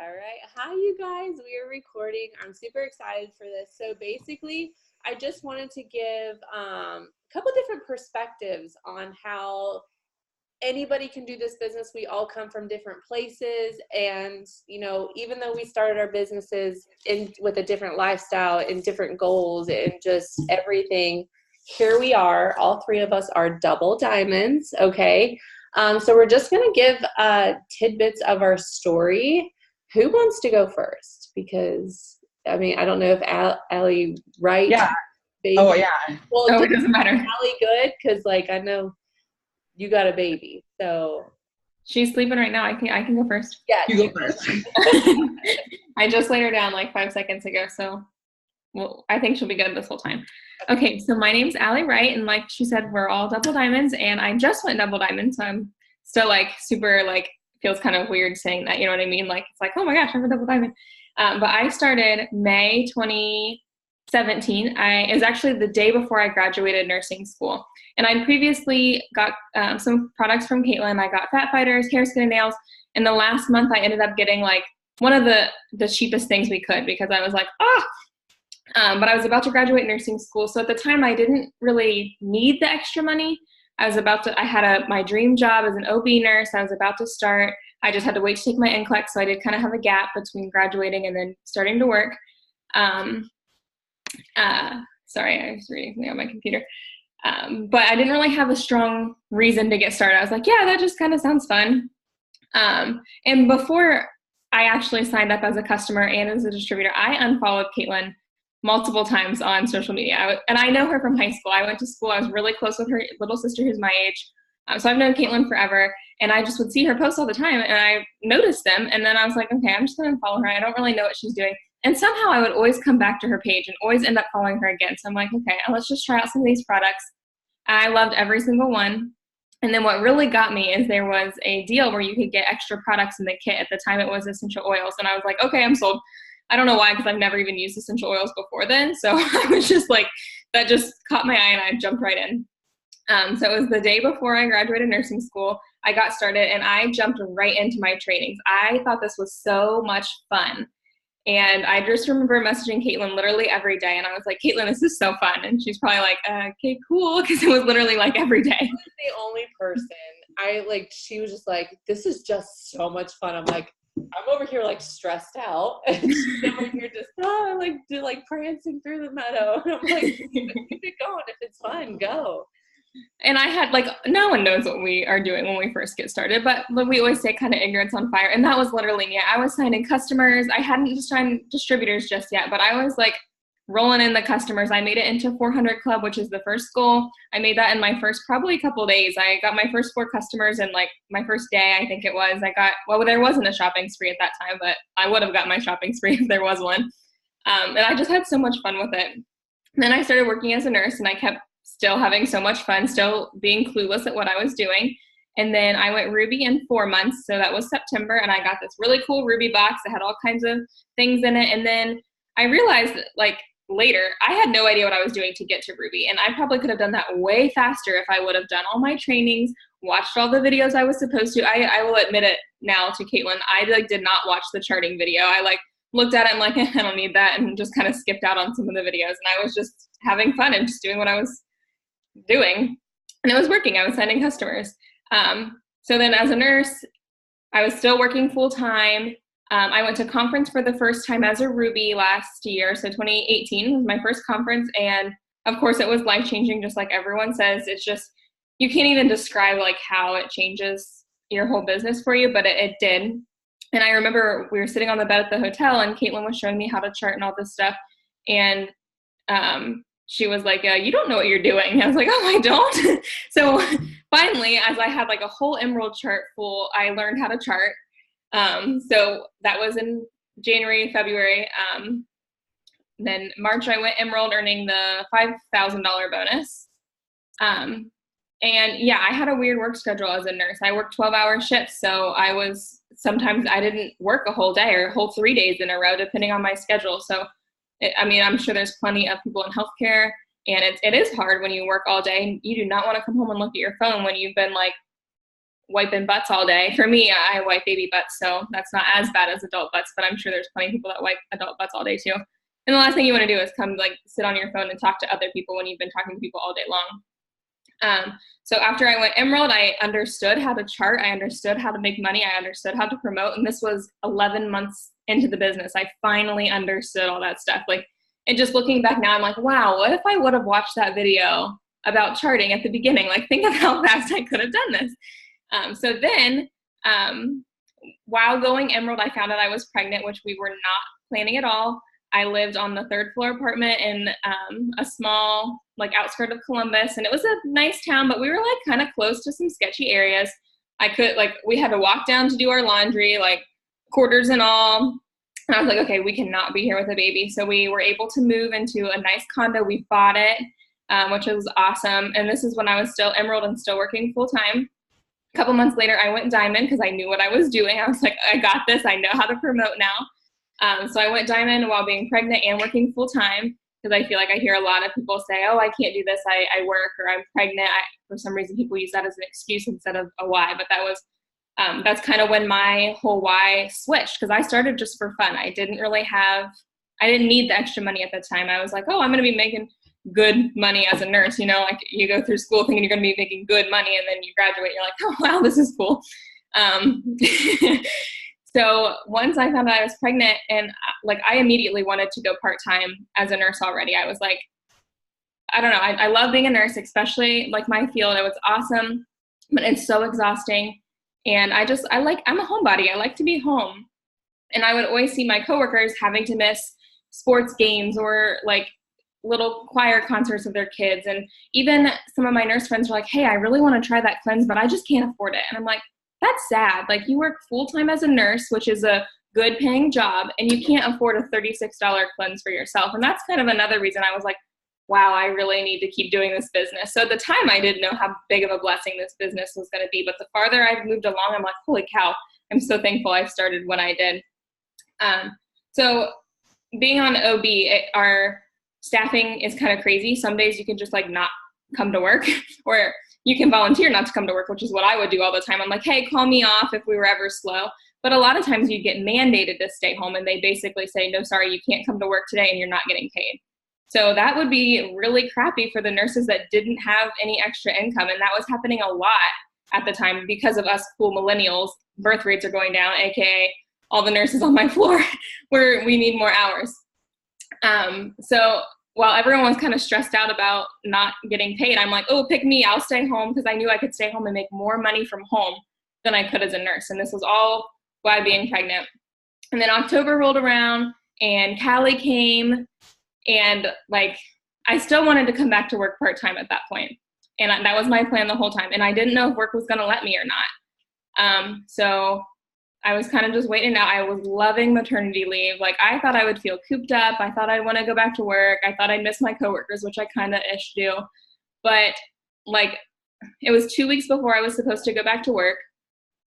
All right. Hi, you guys. We are recording. I'm super excited for this. So basically, I just wanted to give a couple different perspectives on how anybody can do this business. We all come from different places. And, even though we started our businesses with a different lifestyle and different goals and just everything, here we are. All three of us are double diamonds. Okay. So we're just going to give tidbits of our story. Who wants to go first? Because, I don't know if Allie Wright. Yeah. Baby. Oh, yeah. Well, it doesn't matter. Allie good? Because, I know you got a baby. So. She's sleeping right now. I can go first. Yeah. You go first. I just laid her down 5 seconds ago. So, I think she'll be good this whole time. Okay. So my name's Allie Wright. And like she said, we're all double diamonds. And I just went double diamond. So I'm still super feels kind of weird saying that, you know what I mean? It's oh my gosh, I'm a double diamond. But I started May 2017. It was actually the day before I graduated nursing school. And I previously got some products from Caitlin. I got Fat Fighters, hair, skin, and nails. And the last month I ended up getting one of the cheapest things we could because I was but I was about to graduate nursing school. So at the time I didn't really need the extra money. I had my dream job as an OB nurse. I was about to start. I just had to wait to take my NCLEX. So I did kind of have a gap between graduating and then starting to work. Sorry, I was reading something on my computer. But I didn't really have a strong reason to get started. I was yeah, that just kind of sounds fun. And before I actually signed up as a customer and as a distributor, I unfollowed Caitlin multiple times on social media. And I know her from high school. I went to school. I was really close with her little sister who's my age. So I've known Caitlin forever. And I just would see her post all the time. And I noticed them. And then I was okay, I'm just going to follow her. I don't really know what she's doing. And somehow I would always come back to her page and always end up following her again. So I'm okay, let's just try out some of these products. I loved every single one. And then what really got me is there was a deal where you could get extra products in the kit. At the time it was essential oils. And I was okay, I'm sold. I don't know why, because I've never even used essential oils before then. So I was just that just caught my eye and I jumped right in. So it was the day before I graduated nursing school. I got started and I jumped right into my trainings. I thought this was so much fun. And I just remember messaging Caitlin literally every day. And I was Caitlin, this is so fun. And she's probably okay, cool. Because it was literally every day. I was the only person. She was just this is just so much fun. I'm over here stressed out, and she's over here just prancing through the meadow. And I'm keep it going. If it's fun, go. And I had no one knows what we are doing when we first get started, but we always say kind of ignorance on fire. And that was literally me. I was signing customers. I hadn't just signed distributors just yet, but I was rolling in the customers. I made it into 400 Club, which is the first goal. I made that in my first probably couple days. I got my first 4 customers in my first day, I think it was. There wasn't a shopping spree at that time, but I would have got my shopping spree if there was one. And I just had so much fun with it. And then I started working as a nurse and I kept still having so much fun, still being clueless at what I was doing. And then I went Ruby in 4 months. So that was September. And I got this really cool Ruby box that had all kinds of things in it. And then I realized later, I had no idea what I was doing to get to Ruby. And I probably could have done that way faster if I would have done all my trainings, watched all the videos I was supposed to. I will admit it now to Caitlin. I did not watch the charting video. I looked at it and I don't need that, and just kind of skipped out on some of the videos. And I was just having fun and just doing what I was doing. And it was working. I was sending customers. So then as a nurse, I was still working full time. I went to conference for the first time as a Ruby last year. So 2018 was my first conference. And of course it was life-changing, just like everyone says. It's just, you can't even describe how it changes your whole business for you, but it did. And I remember we were sitting on the bed at the hotel and Caitlin was showing me how to chart and all this stuff. And she was you don't know what you're doing. I was oh, I don't. So finally, as I had a whole emerald chart full, I learned how to chart. So that was in January, February. Then March, I went emerald, earning the $5,000 bonus. And yeah, I had a weird work schedule as a nurse. I worked 12-hour shifts. So sometimes I didn't work a whole day or a whole 3 days in a row, depending on my schedule. So, I'm sure there's plenty of people in healthcare, and it is hard when you work all day. You do not want to come home and look at your phone when you've been wiping butts all day. For me, I wipe baby butts, so that's not as bad as adult butts, but I'm sure there's plenty of people that wipe adult butts all day too. And the last thing you want to do is come like sit on your phone and talk to other people when you've been talking to people all day long. So after I went Emerald, I understood how to chart. I understood how to make money. I understood how to promote. And this was 11 months into the business. I finally understood all that stuff. Like, and just looking back now, I'm like, wow, what if I would have watched that video about charting at the beginning? Like, think of how fast I could have done this. So then, while going Emerald, I found out I was pregnant, which we were not planning at all. I lived on the 3rd floor apartment in a small, like, outskirt of Columbus, and it was a nice town, but we were, like, kind of close to some sketchy areas. We had to walk down to do our laundry, like, quarters and all, and I was like, okay, we cannot be here with a baby. So we were able to move into a nice condo. We bought it, which was awesome, and this is when I was still Emerald and still working full-time. A couple months later, I went Diamond because I knew what I was doing. I was like, I got this. I know how to promote now. So I went Diamond while being pregnant and working full time, because I feel like I hear a lot of people say, oh, I can't do this. I work, or I'm pregnant. For some reason, people use that as an excuse instead of a why. But that's kind of when my whole why switched, because I started just for fun. I didn't need the extra money at the time. I was like, oh, I'm going to be making good money as a nurse. You know, like, you go through school thinking you're going to be making good money, and then you graduate, you're like, oh, wow, this is cool. So once I found out I was pregnant, and like, I immediately wanted to go part-time as a nurse already. I was like, I don't know. I love being a nurse, especially like my field. It was awesome, but it's so exhausting. And I'm a homebody. I like to be home. And I would always see my coworkers having to miss sports games or like little choir concerts with their kids. And even some of my nurse friends were like, hey, I really want to try that cleanse, but I just can't afford it. And I'm like, that's sad. Like, you work full-time as a nurse, which is a good paying job, and you can't afford a $36 cleanse for yourself. And that's kind of another reason I was like, wow, I really need to keep doing this business. So at the time, I didn't know how big of a blessing this business was going to be. But the farther I've moved along, I'm like, holy cow, I'm so thankful I started when I did. So being on OB, our staffing is kind of crazy. Some days you can just like not come to work, or you can volunteer not to come to work, which is what I would do all the time. I'm like, hey, call me off if we were ever slow. But a lot of times you get mandated to stay home, and they basically say, no, sorry, you can't come to work today, and you're not getting paid. So that would be really crappy for the nurses that didn't have any extra income. And that was happening a lot at the time because of us cool millennials. Birth rates are going down, AKA all the nurses on my floor, where we need more hours. So while everyone was kind of stressed out about not getting paid, I'm like, oh, pick me, I'll stay home, because I knew I could stay home and make more money from home than I could as a nurse. And this was all while being pregnant. And then October rolled around, and Callie came, and like, I still wanted to come back to work part-time at that point. And that was my plan the whole time. And I didn't know if work was going to let me or not. So I was kind of just waiting out. I was loving maternity leave. Like, I thought I would feel cooped up. I thought I'd want to go back to work. I thought I'd miss my coworkers, which I kind of ish do. But like, it was 2 weeks before I was supposed to go back to work.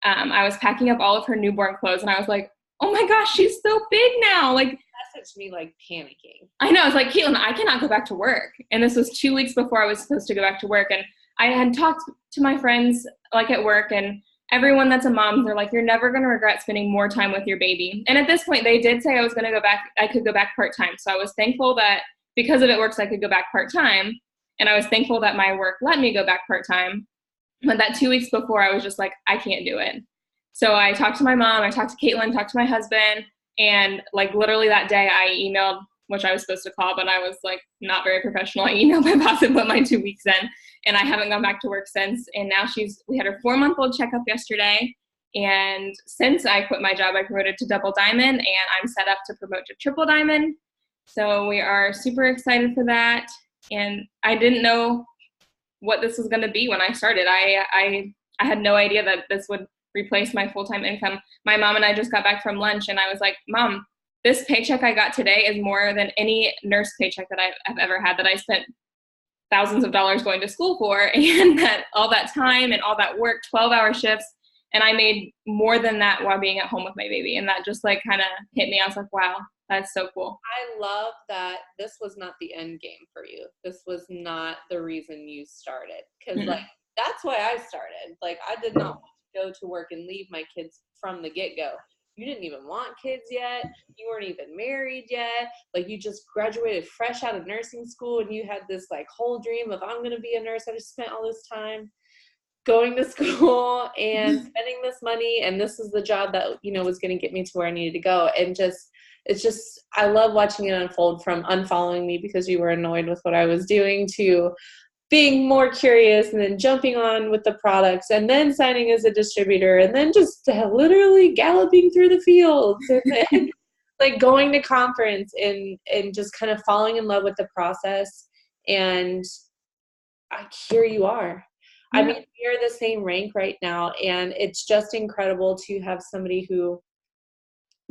I was packing up all of her newborn clothes, and I was like, oh my gosh, she's so big now. Like, Messaged me like panicking. I know. I was like, Caitlin, I cannot go back to work. And this was 2 weeks before I was supposed to go back to work. And I had talked to my friends like at work, and everyone that's a mom, they're like, you're never going to regret spending more time with your baby. And at this point, they did say I was going to go back. I could go back part-time. So I was thankful that because of It Works, I could go back part-time. And I was thankful that my work let me go back part-time. But that 2 weeks before, I was just like, I can't do it. So I talked to my mom, I talked to Caitlin, talked to my husband, and like literally that day I emailed, which I was supposed to call, but I was like not very professional. I emailed my boss and put my 2 weeks in, and I haven't gone back to work since. And now we had her 4-month-old checkup yesterday. And since I quit my job, I promoted to double diamond, and I'm set up to promote to triple diamond. So we are super excited for that. And I didn't know what this was going to be when I started. I had no idea that this would replace my full-time income. My mom and I just got back from lunch, and I was like, Mom, this paycheck I got today is more than any nurse paycheck that I've ever had, that I spent thousands of dollars going to school for, and that all that time and all that work, 12-hour shifts, and I made more than that while being at home with my baby. And that just like kind of hit me. I was like, wow, that's so cool. I love that this was not the end game for you. This was not the reason you started. Because like, that's why I started. Like, I did not want go to work and leave my kids from the get-go. You didn't even want kids yet. You weren't even married yet. Like, you just graduated fresh out of nursing school, and you had this like whole dream of, I'm going to be a nurse. I just spent all this time going to school and spending this money, and this is the job that, you know, was going to get me to where I needed to go. And it's just, I love watching it unfold from unfollowing me because you were annoyed with what I was doing to being more curious, and then jumping on with the products, and then signing as a distributor, and then just literally galloping through the fields, and then like going to conference, and just kind of falling in love with the process. And here you are. Yeah. I mean, we're the same rank right now, and it's just incredible to have somebody who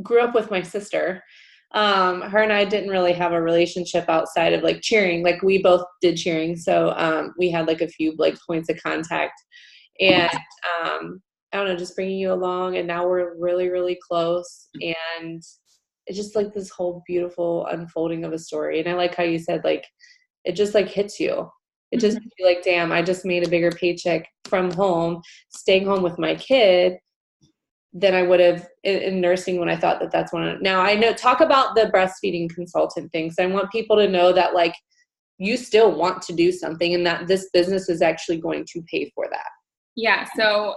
grew up with my sister. Her and I didn't really have a relationship outside of like cheering. Like, we both did cheering. So, we had like a few like points of contact, and, I don't know, just bringing you along, and now we're really, really close, and it's just like this whole beautiful unfolding of a story. And I like how you said, like, it just like hits you. It just makes you like, damn, I just made a bigger paycheck from home, staying home with my kid, than I would have in nursing when I thought that that's one. Now, I know, talk about the breastfeeding consultant things. I want people to know that like you still want to do something, and that this business is actually going to pay for that. Yeah. So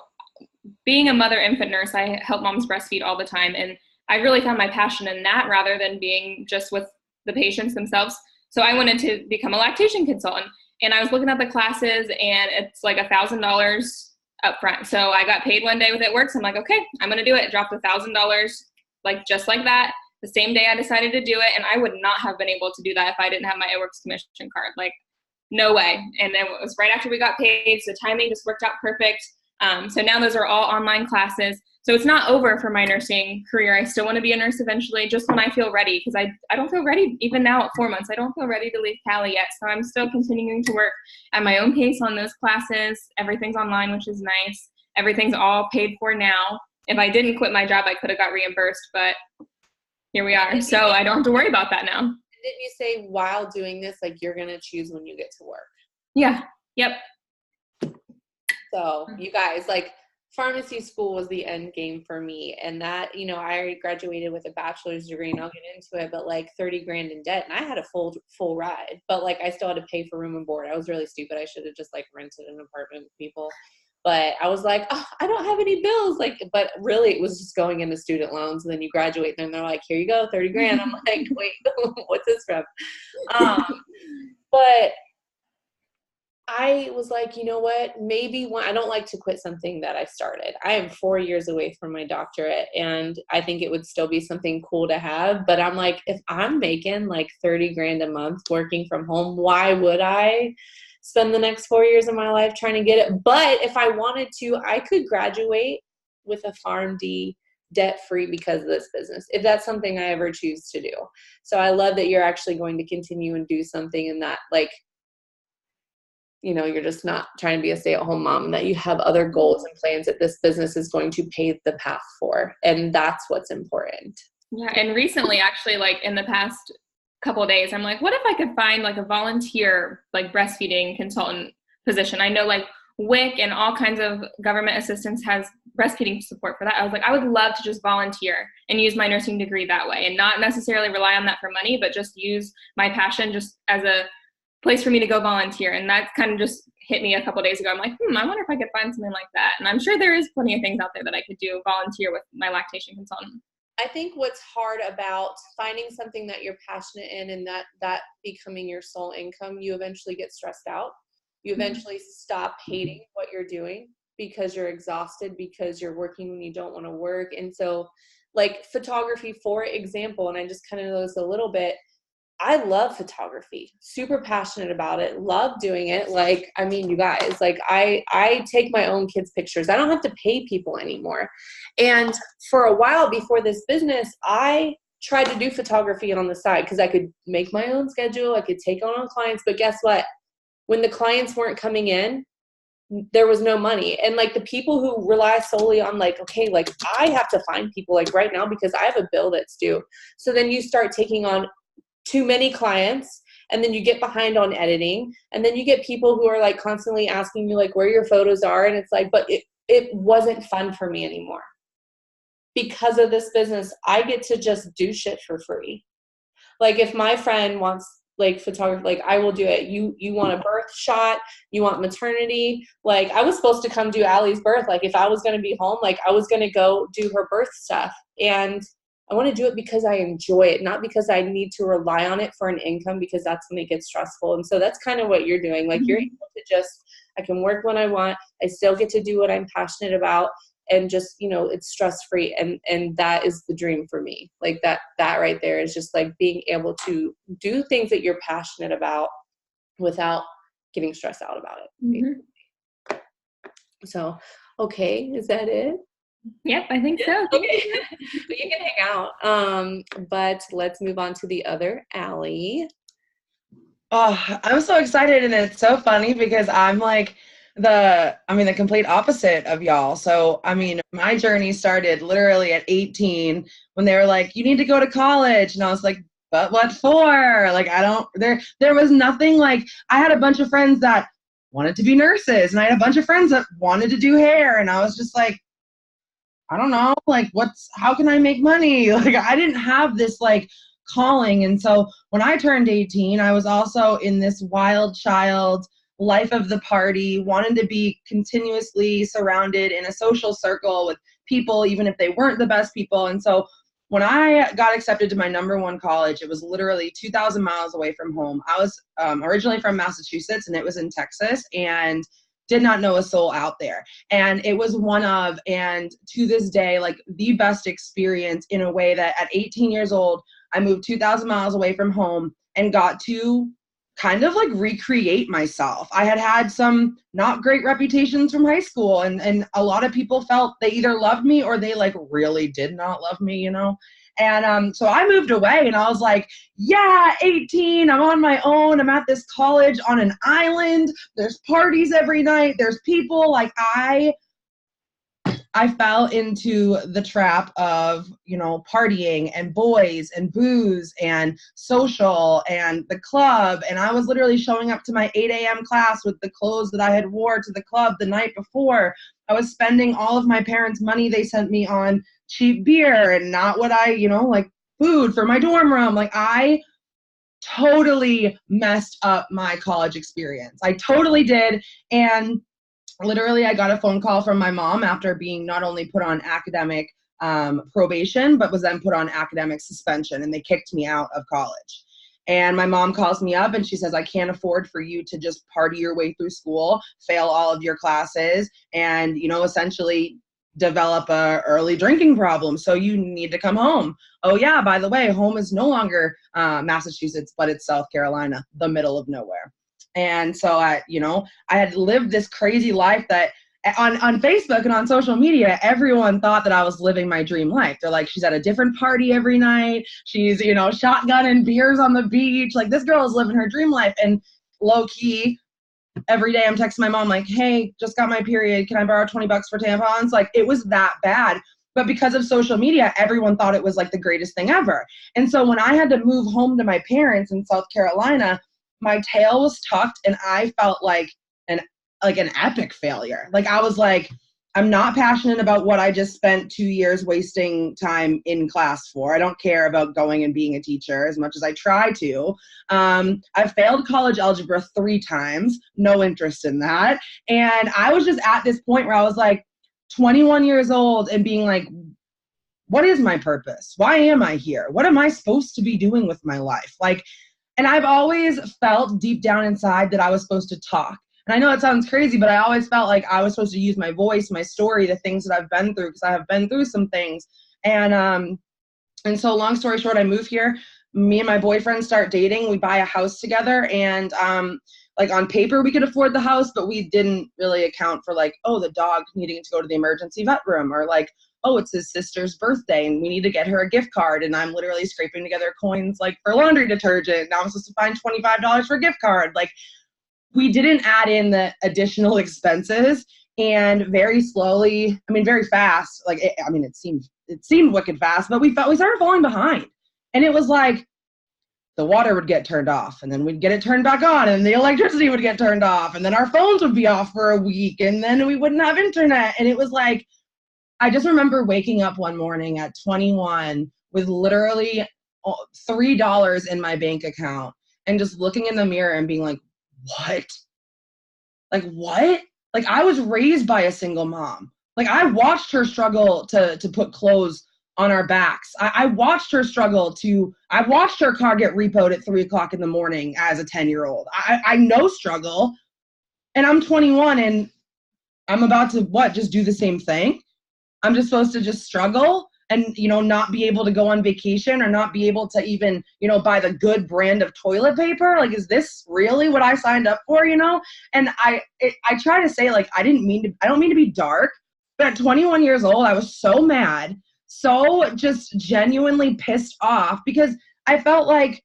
being a mother infant nurse, I help moms breastfeed all the time. And I really found my passion in that rather than being just with the patients themselves. So I wanted to become a lactation consultant, and I was looking at the classes, and it's like $1,000 up front. So I got paid one day with It Works. I'm like, okay, I'm going to do it. Dropped $1,000, like just like that. The same day I decided to do it. And I would not have been able to do that if I didn't have my It Works commission card. Like, no way. And then it was right after we got paid. So timing just worked out perfect. So now those are all online classes. So it's not over for my nursing career. I still want to be a nurse eventually, just when I feel ready, because I don't feel ready even now at 4 months. I don't feel ready to leave Cali yet. So I'm still continuing to work at my own pace on those classes. Everything's online, which is nice. Everything's all paid for now. If I didn't quit my job, I could have got reimbursed, but here we are. So I don't have to worry about that now. Didn't you say while doing this, like, you're going to choose when you get to work? Yeah. Yep. So you guys, like, pharmacy school was the end game for me. And that, you know, I already graduated with a bachelor's degree, and I'll get into it, but like 30 grand in debt. And I had a full ride, but like I still had to pay for room and board. I was really stupid. I should have just like rented an apartment with people. But I was like, oh, I don't have any bills. Like, but really it was just going into student loans. And then you graduate, and they're like, here you go, 30 grand. I'm like, wait, what's this from? But I was like, you know what, maybe I don't like to quit something that I started. I am 4 years away from my doctorate, and I think it would still be something cool to have. But I'm like, if I'm making like 30 grand a month working from home, why would I spend the next 4 years of my life trying to get it? But if I wanted to, I could graduate with a PharmD debt-free because of this business, if that's something I ever choose to do. So I love that you're actually going to continue and do something in that, like, you know, you're just not trying to be a stay-at-home mom, and that you have other goals and plans that this business is going to pave the path for. And that's what's important. Yeah. And recently, actually, like in the past couple of days, I'm like, what if I could find like a volunteer, like breastfeeding consultant position? I know like WIC and all kinds of government assistance has breastfeeding support for that. I was like, I would love to just volunteer and use my nursing degree that way, and not necessarily rely on that for money, but just use my passion just as a place for me to go volunteer. And that kind of just hit me a couple of days ago. I'm like, I wonder if I could find something like that. And I'm sure there is plenty of things out there that I could do, volunteer with my lactation consultant. I think what's hard about finding something that you're passionate in, and that becoming your sole income, you eventually get stressed out. You eventually stop hating what you're doing because you're exhausted, because you're working when you don't want to work. And so like photography, for example, and I just kind of know this a little bit, I love photography, super passionate about it, love doing it. Like, I mean, you guys, like I take my own kids' pictures. I don't have to pay people anymore. And for a while before this business, I tried to do photography on the side because I could make my own schedule. I could take on clients, but guess what? When the clients weren't coming in, there was no money. And like the people who rely solely on like, okay, like I have to find people like right now because I have a bill that's due. So then you start taking on too many clients, and then you get behind on editing, and then you get people who are like constantly asking you like where your photos are, and it's like, but it wasn't fun for me anymore. Because of this business, I get to just do shit for free. Like if my friend wants like photography, like I will do it. You want a birth shot, you want maternity. Like I was supposed to come do Allie's birth. Like if I was going to be home, like I was going to go do her birth stuff. And I want to do it because I enjoy it, not because I need to rely on it for an income, because that's when it gets stressful. And so that's kind of what you're doing. Like you're able to just, I can work when I want. I still get to do what I'm passionate about. And just, you know, it's stress-free. And that is the dream for me. Like that right there is just like being able to do things that you're passionate about without getting stressed out about it. Mm-hmm. So, okay. Is that it? Yep, I think so. Okay. You can hang out. But let's move on to the other Allie. Oh, I'm so excited, and it's so funny because I'm like the complete opposite of y'all. So, my journey started literally at 18 when they were like, you need to go to college. And I was like, but what for? Like, there was nothing. Like, I had a bunch of friends that wanted to be nurses, and I had a bunch of friends that wanted to do hair. And I was just like, I don't know, like, how can I make money? Like, I didn't have this like calling. And so when I turned 18, I was also in this wild child life of the party, wanted to be continuously surrounded in a social circle with people, even if they weren't the best people. And so when I got accepted to my number one college, it was literally 2,000 miles away from home. I was originally from Massachusetts, and it was in Texas, and did not know a soul out there. And it was and to this day, like the best experience, in a way that at 18 years old, I moved 2,000 miles away from home and got to kind of like recreate myself. I had some not great reputations from high school, and a lot of people felt they either loved me or they like really did not love me, you know? And so I moved away, and I was like, yeah, 18, I'm on my own. I'm at this college on an island. There's parties every night. There's people. Like I fell into the trap of, you know, partying and boys and booze and social and the club. And I was literally showing up to my 8 a.m. class with the clothes that I had wore to the club the night before. I was spending all of my parents' money they sent me on cheap beer and not what like food for my dorm room. Like I totally messed up my college experience. I totally did. And literally, I got a phone call from my mom after being not only put on academic probation, but was then put on academic suspension, and they kicked me out of college. And my mom calls me up and she says, I can't afford for you to just party your way through school, fail all of your classes, and, you know, essentially develop a early drinking problem. So you need to come home. Oh yeah, by the way, home is no longer Massachusetts, but it's South Carolina, the middle of nowhere. And so I had lived this crazy life that on Facebook and on social media, everyone thought that I was living my dream life. They're like, she's at a different party every night. She's, shotgunning beers on the beach. Like, this girl is living her dream life. And low key, every day I'm texting my mom like, hey, just got my period. Can I borrow $20 for tampons? Like, it was that bad. But because of social media, everyone thought it was like the greatest thing ever. And so when I had to move home to my parents in South Carolina, my tail was tucked and I felt like an epic failure. Like, I was like, I'm not passionate about what I just spent 2 years wasting time in class for. I don't care about going and being a teacher as much as I try to. I failed college algebra 3 times, no interest in that. And I was just at this point where I was like 21 years old and being like, what is my purpose? Why am I here? What am I supposed to be doing with my life? Like, and I've always felt deep down inside that I was supposed to talk. And I know it sounds crazy, but I always felt like I was supposed to use my voice, my story, the things that I've been through, because I have been through some things. And so long story short, I move here. Me and my boyfriend start dating. We buy a house together. And like, on paper, we could afford the house, but we didn't really account for like, oh, the dog needing to go to the emergency vet room, or like, oh, it's his sister's birthday and we need to get her a gift card. And I'm literally scraping together coins like for laundry detergent. Now I'm supposed to find $25 for a gift card. Like, we didn't add in the additional expenses. And very slowly, very fast, like, it seemed wicked fast, but we started falling behind. And it was like, the water would get turned off, and then we'd get it turned back on, and the electricity would get turned off, and then our phones would be off for a week, and then we wouldn't have internet. And it was like, I just remember waking up one morning at 21 with literally $3 in my bank account and just looking in the mirror and being like, what? Like, what? Like, I was raised by a single mom. Like, I watched her struggle to put clothes on our backs. I watched her struggle I watched her car get repoed at 3:00 in the morning as a 10-year-old. I know struggle, and I'm 21 and I'm about to just do the same thing. I'm just supposed to just struggle and, not be able to go on vacation or not be able to even, buy the good brand of toilet paper. Like, is this really what I signed up for, And I try to say, like, I don't mean to be dark, but at 21 years old, I was so mad, so just genuinely pissed off because I felt like,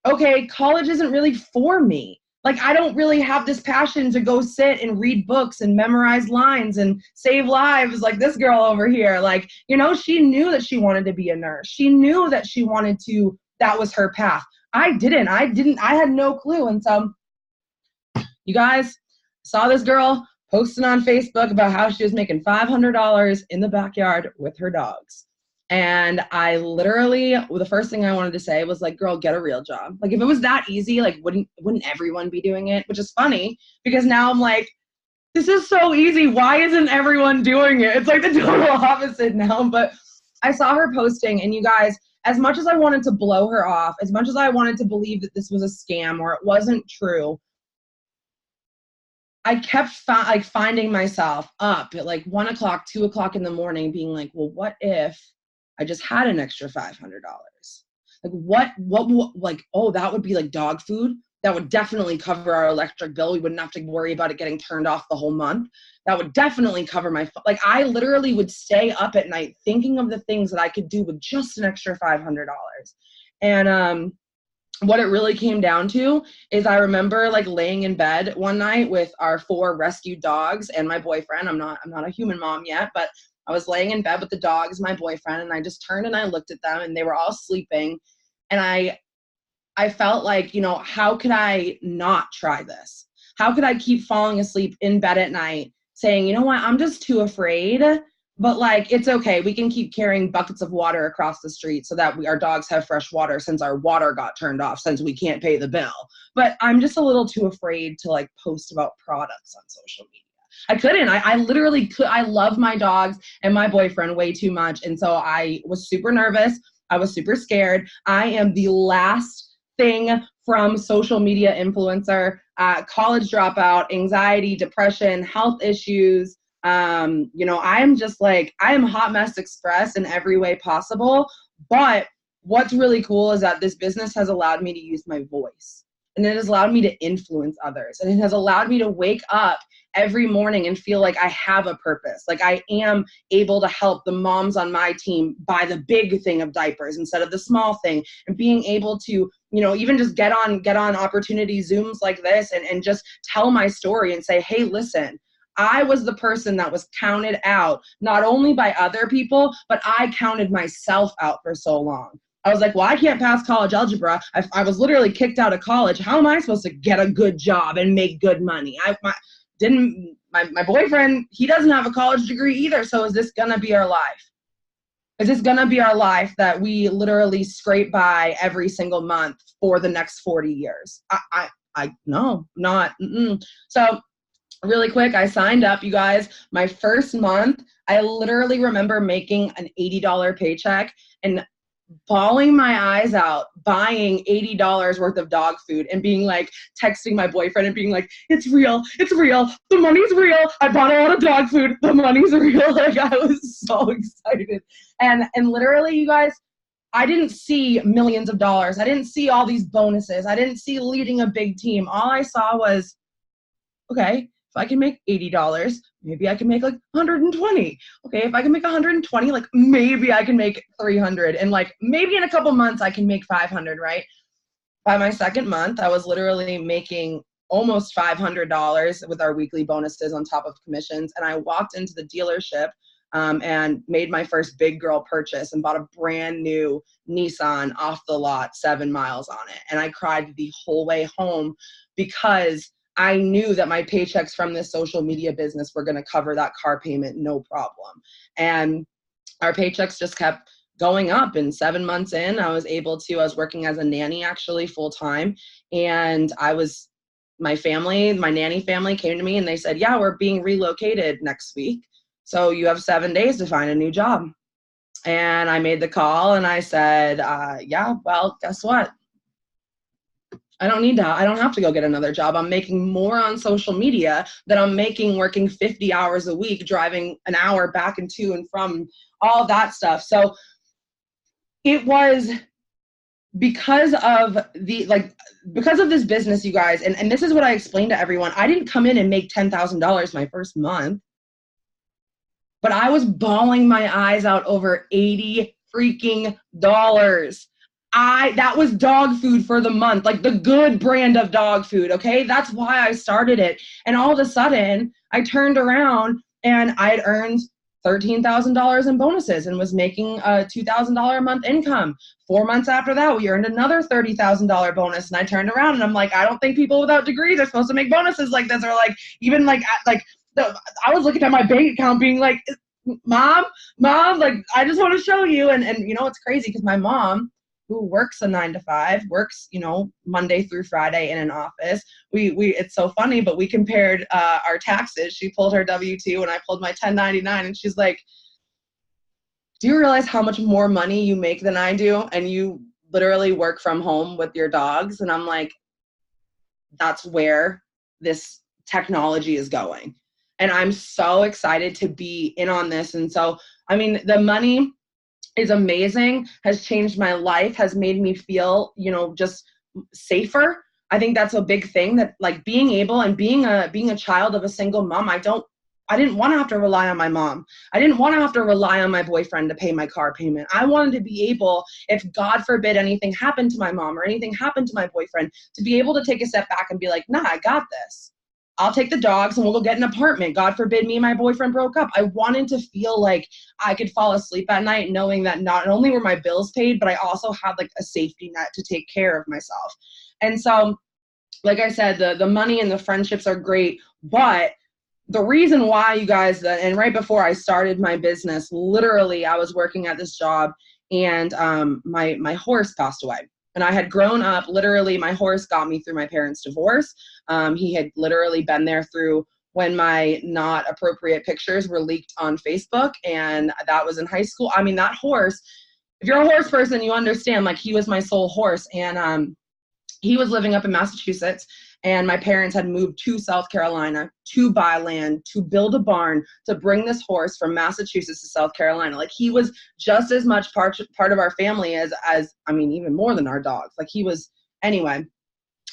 okay, college isn't really for me. Like, I don't really have this passion to go sit and read books and memorize lines and save lives like this girl over here. Like, she knew that she wanted to be a nurse. She knew that she wanted to, that was her path. I had no clue. And so, you guys saw this girl posting on Facebook about how she was making $500 in the backyard with her dogs. And I literally, the first thing I wanted to say was like, girl, get a real job. Like, if it was that easy, like, wouldn't everyone be doing it? Which is funny because now I'm like, this is so easy. Why isn't everyone doing it? It's like the total opposite now. But I saw her posting, and you guys, as much as I wanted to blow her off, as much as I wanted to believe that this was a scam or it wasn't true, I kept finding myself up at like 1 o'clock, 2 o'clock in the morning being like, well, what if I just had an extra $500? Like, what, like, oh, that would be like dog food. That would definitely cover our electric bill. We wouldn't have to worry about it getting turned off the whole month. That would definitely cover like, I literally would stay up at night thinking of the things that I could do with just an extra $500. And, what it really came down to is I remember like laying in bed one night with our 4 rescued dogs and my boyfriend. I'm not a human mom yet, but I was laying in bed with the dogs, my boyfriend, and I just turned and I looked at them and they were all sleeping. And I felt like, how could I not try this? How could I keep falling asleep in bed at night saying, you know what, I'm just too afraid, but like, it's okay. We can keep carrying buckets of water across the street so that our dogs have fresh water since our water got turned off, since we can't pay the bill. But I'm just a little too afraid to like post about products on social media. I couldn't. I literally could. I love my dogs and my boyfriend way too much. And so I was super nervous. I was super scared. I am the last thing from social media influencer, college dropout, anxiety, depression, health issues. I am just like, I am Hot Mess Express in every way possible. But what's really cool is that this business has allowed me to use my voice. And it has allowed me to influence others. And it has allowed me to wake up every morning and feel like I have a purpose. Like I am able to help the moms on my team buy the big thing of diapers instead of the small thing. And being able to, even just get on opportunity Zooms like this and just tell my story and say, hey, listen, I was the person that was counted out, not only by other people, but I counted myself out for so long. I was like, well, I can't pass college algebra. I was literally kicked out of college. How am I supposed to get a good job and make good money? My boyfriend, he doesn't have a college degree either. So is this going to be our life? Is this going to be our life that we literally scrape by every single month for the next 40 years? No, not. So really quick, I signed up, you guys. My first month, I literally remember making an $80 paycheck and bawling my eyes out, buying $80 worth of dog food and being like, texting my boyfriend and being like, it's real, the money's real, I bought a lot of dog food, the money's real. Like, I was so excited. And literally, you guys, I didn't see millions of dollars. I didn't see all these bonuses. I didn't see leading a big team. All I saw was, okay, if I can make $80, maybe I can make like 120. Okay, if I can make 120, like maybe I can make 300. And like maybe in a couple months I can make 500, right? By my second month, I was literally making almost $500 with our weekly bonuses on top of commissions. And I walked into the dealership and made my first big girl purchase and bought a brand new Nissan off the lot, 7 miles on it. And I cried the whole way home because I knew that my paychecks from this social media business were going to cover that car payment, no problem. And our paychecks just kept going up. And 7 months in, I was working as a nanny actually full time. And my nanny family came to me and they said, yeah, we're being relocated next week. So you have 7 days to find a new job. And I made the call and I said, yeah, well, guess what? I don't have to go get another job. I'm making more on social media than I'm making working 50 hours a week, driving an hour back and to and from, all that stuff. So it was because of this business, you guys, and this is what I explained to everyone. I didn't come in and make $10,000 my first month, but I was bawling my eyes out over $80 freaking dollars. That was dog food for the month, like the good brand of dog food. Okay. That's why I started it. And all of a sudden I turned around and I had earned $13,000 in bonuses and was making a $2,000 a month income. 4 months after that, we earned another $30,000 bonus. And I turned around and I'm like, I don't think people without degrees are supposed to make bonuses like this. Or I was looking at my bank account being like, mom, like, I just want to show you. And you know, it's crazy because my mom, who works a 9-to-5, works, Monday through Friday in an office. It's so funny, but we compared our taxes. She pulled her W-2 and I pulled my 1099, and she's like, do you realize how much more money you make than I do? And you literally work from home with your dogs. And I'm like, that's where this technology is going. And I'm so excited to be in on this. And so, I mean, the money is amazing, has changed my life, has made me feel, just safer. I think that's a big thing, that like being able and being a child of a single mom, I didn't want to have to rely on my mom. I didn't want to have to rely on my boyfriend to pay my car payment. I wanted to be able, if God forbid anything happened to my mom or anything happened to my boyfriend, to be able to take a step back and be like, nah, I got this. I'll take the dogs and we'll go get an apartment. God forbid me and my boyfriend broke up. I wanted to feel like I could fall asleep at night knowing that not only were my bills paid, but I also had like a safety net to take care of myself. And so, like I said, the money and the friendships are great, but the reason why, you guys, and right before I started my business, literally I was working at this job and my horse passed away. And I had grown up, literally, my horse got me through my parents' divorce. He had literally been there through when my not appropriate pictures were leaked on Facebook. And that was in high school. I mean, that horse, if you're a horse person, you understand, like, he was my soul horse. And he was living up in Massachusetts. And my parents had moved to South Carolina to buy land, to build a barn, to bring this horse from Massachusetts to South Carolina. Like, he was just as much part of our family as I mean, even more than our dogs. Like, he was, anyway.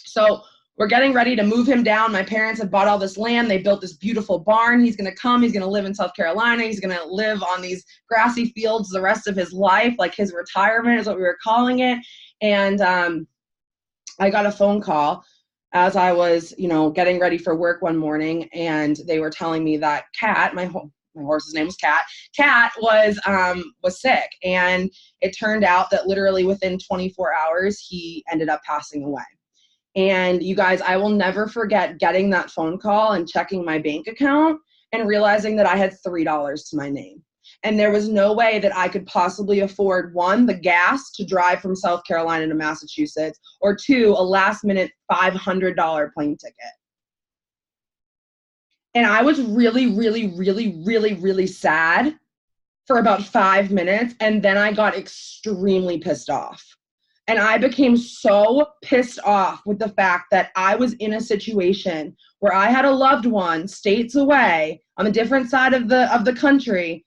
So we're getting ready to move him down. My parents had bought all this land. They built this beautiful barn. He's going to come. He's going to live in South Carolina. He's going to live on these grassy fields the rest of his life. Like, his retirement is what we were calling it. And I got a phone call as I was, getting ready for work one morning, and they were telling me that Cat, my horse's name was Cat. Cat was sick, and it turned out that literally within 24 hours he ended up passing away. And you guys, I will never forget getting that phone call and checking my bank account and realizing that I had $3 to my name. And there was no way that I could possibly afford, one, the gas to drive from South Carolina to Massachusetts, or two, a last-minute $500 plane ticket. And I was really, really, really, really, really sad for about 5 minutes, and then I got extremely pissed off. And I became so pissed off with the fact that I was in a situation where I had a loved one states away on a different side of the country,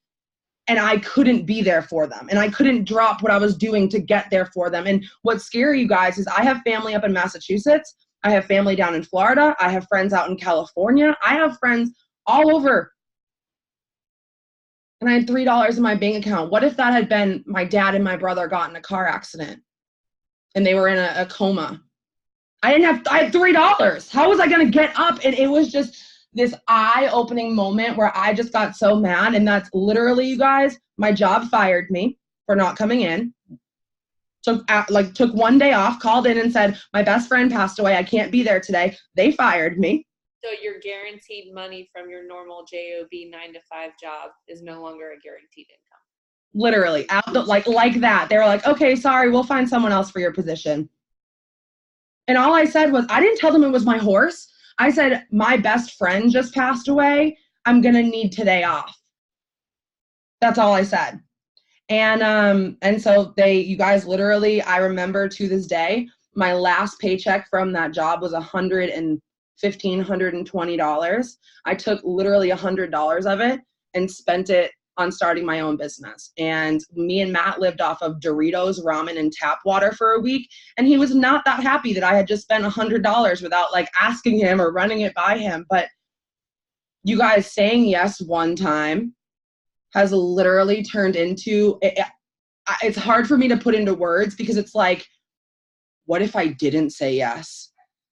and I couldn't be there for them. And I couldn't drop what I was doing to get there for them. And what's scary, you guys, is I have family up in Massachusetts. I have family down in Florida. I have friends out in California. I have friends all over. And I had $3 in my bank account. What if that had been my dad and my brother got in a car accident and they were in a coma? I had $3. How was I going to get up? And it was just this eye-opening moment where I just got so mad. And that's literally, you guys, my job fired me for not coming in. Took one day off, called in and said, my best friend passed away. I can't be there today. They fired me. So your guaranteed money from your normal job 9-to-5 job is no longer a guaranteed income. Literally, like that. They were like, okay, sorry, we'll find someone else for your position. And all I said was, I didn't tell them it was my horse. I said, my best friend just passed away. I'm going to need today off. That's all I said. And so you guys, literally, I remember to this day, my last paycheck from that job was $120. I took literally $100 of it and spent it on starting my own business. And me and Matt lived off of Doritos, ramen, and tap water for a week. And he was not that happy that I had just spent $100 without like asking him or running it by him. But you guys, saying yes one time has literally turned into, it's hard for me to put into words because it's like, what if I didn't say yes?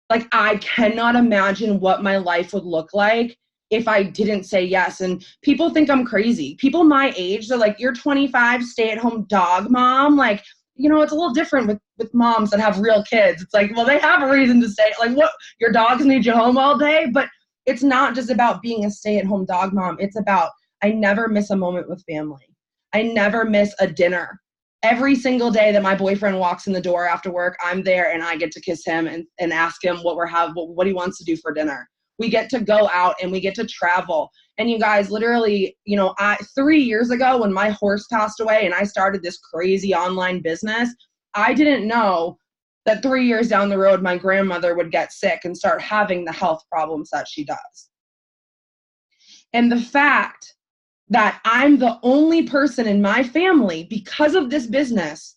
Like, I cannot imagine what my life would look like if I didn't say yes. And people think I'm crazy. People my age, they're like, you're 25, stay-at-home dog mom. Like, you know, it's a little different with moms that have real kids. It's like, well, they have a reason to stay. Like, what? Your dogs need you home all day? But it's not just about being a stay-at-home dog mom. It's about, I never miss a moment with family. I never miss a dinner. Every single day that my boyfriend walks in the door after work, I'm there and I get to kiss him and ask him what he wants to do for dinner. We get to go out and we get to travel. And you guys, literally, you know, 3 years ago when my horse passed away and I started this crazy online business, I didn't know that 3 years down the road, my grandmother would get sick and start having the health problems that she does. And the fact that I'm the only person in my family, because of this business,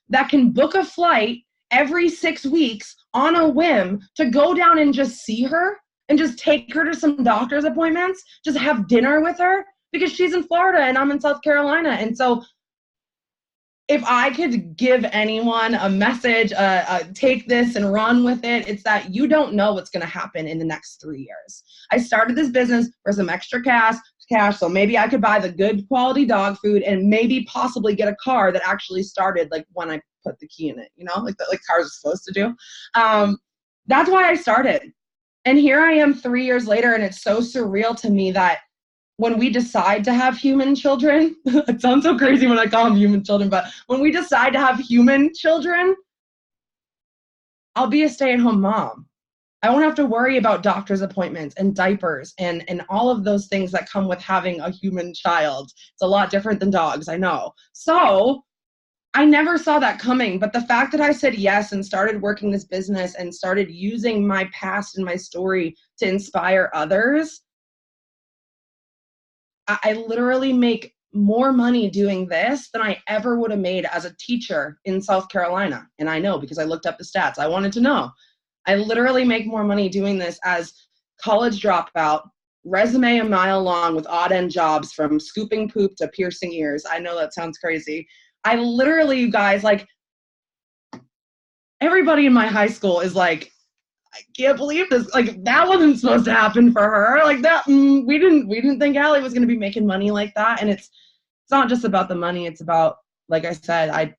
that can book a flight every 6 weeks on a whim to go down and just see her and just take her to some doctor's appointments, just have dinner with her, because she's in Florida and I'm in South Carolina. And so if I could give anyone a message, take this and run with it, it's that you don't know what's going to happen in the next 3 years. I started this business for some extra cash, so maybe I could buy the good quality dog food and maybe possibly get a car that actually started like when I put the key in it, you know, like cars are supposed to do. That's why I started. And here I am 3 years later, and it's so surreal to me that when we decide to have human children, it sounds so crazy when I call them human children, but when we decide to have human children, I'll be a stay-at-home mom. I won't have to worry about doctor's appointments and diapers and all of those things that come with having a human child. It's a lot different than dogs, I know. So I never saw that coming, but the fact that I said yes and started working this business and started using my past and my story to inspire others, I literally make more money doing this than I ever would have made as a teacher in South Carolina. And I know because I looked up the stats. I wanted to know. I literally make more money doing this as college dropout, resume a mile long with odd end jobs from scooping poop to piercing ears. I know that sounds crazy. I literally, you guys, like, everybody in my high school is like, I can't believe this. Like, that wasn't supposed to happen for her. Like that, we didn't think Allie was going to be making money like that. And it's not just about the money. It's about, like I said, I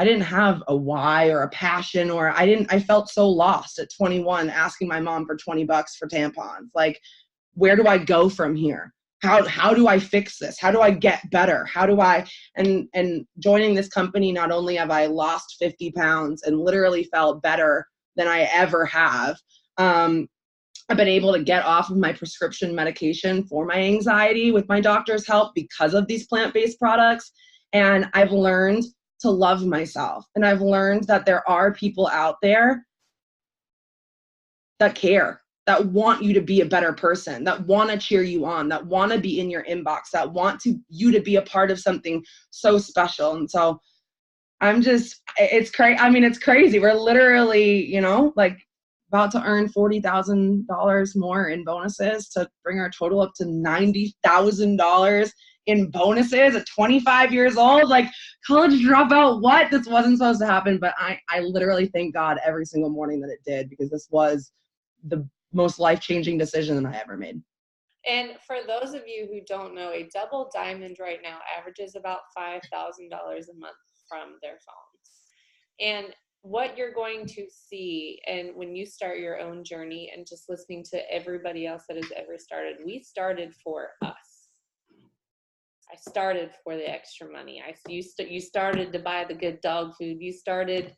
didn't have a why or a passion, or I felt so lost at 21 asking my mom for $20 for tampons. Like, where do I go from here? How do I fix this? How do I get better? How do I, and joining this company, not only have I lost 50 pounds and literally felt better than I ever have, I've been able to get off of my prescription medication for my anxiety with my doctor's help because of these plant-based products. And I've learned to love myself. And I've learned that there are people out there that care, that want you to be a better person, that want to cheer you on, that want to be in your inbox, that want you to be a part of something so special. And so it's crazy. I mean, it's crazy. We're literally, you know, like about to earn $40,000 more in bonuses to bring our total up to $90,000 in bonuses at 25 years old. Like, college dropout, what? This wasn't supposed to happen, but I literally thank God every single morning that it did, because this was most life-changing decision that I ever made. And for those of you who don't know, a double diamond right now averages about $5,000 a month from their phones. And what you're going to see, and when you start your own journey and just listening to everybody else that has ever started, we started for us. I started for the extra money. You started to buy the good dog food. You started,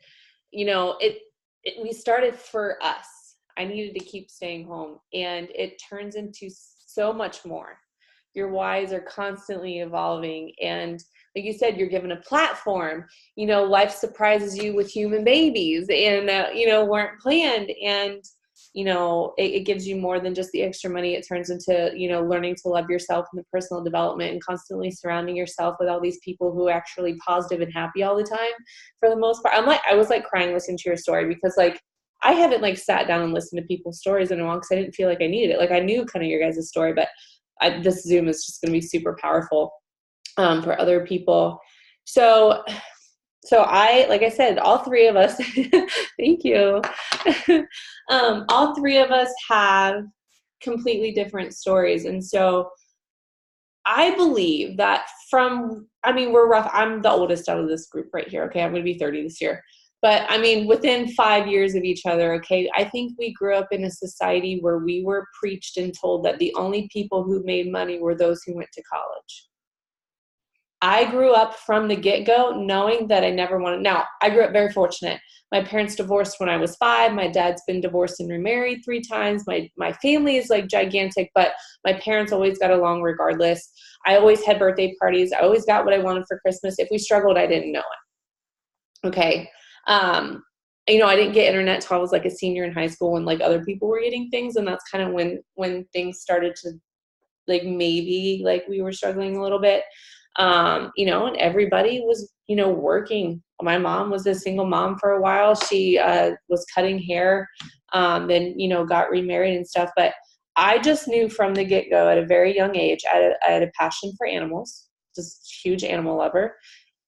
we started for us. I needed to keep staying home, and it turns into so much more. Your whys are constantly evolving, and like you said, you're given a platform. Life surprises you with human babies, and weren't planned, and it gives you more than just the extra money. It turns into learning to love yourself and the personal development, and constantly surrounding yourself with all these people who are actually positive and happy all the time. For the most part, I was like crying listening to your story, because like I haven't like sat down and listened to people's stories in a while, because I didn't feel like I needed it. Like I knew kind of your guys' story, but this Zoom is just going to be super powerful for other people. So like I said, all three of us, thank you. All three of us have completely different stories. And so I believe that we're rough. I'm the oldest out of this group right here. Okay. I'm going to be 30 this year. But within 5 years of each other, okay, I think we grew up in a society where we were preached and told that the only people who made money were those who went to college. I grew up from the get-go knowing that I never wanted. Now, I grew up very fortunate. My parents divorced when I was 5. My dad's been divorced and remarried 3 times. My family is like gigantic, but my parents always got along regardless. I always had birthday parties. I always got what I wanted for Christmas. If we struggled, I didn't know it. Okay. I didn't get internet until I was like a senior in high school, when like other people were getting things. And that's kind of when things started to like, maybe like we were struggling a little bit. And everybody was, working. My mom was a single mom for a while. She was cutting hair, then, got remarried and stuff. But I just knew from the get-go at a very young age, I had a passion for animals, just huge animal lover,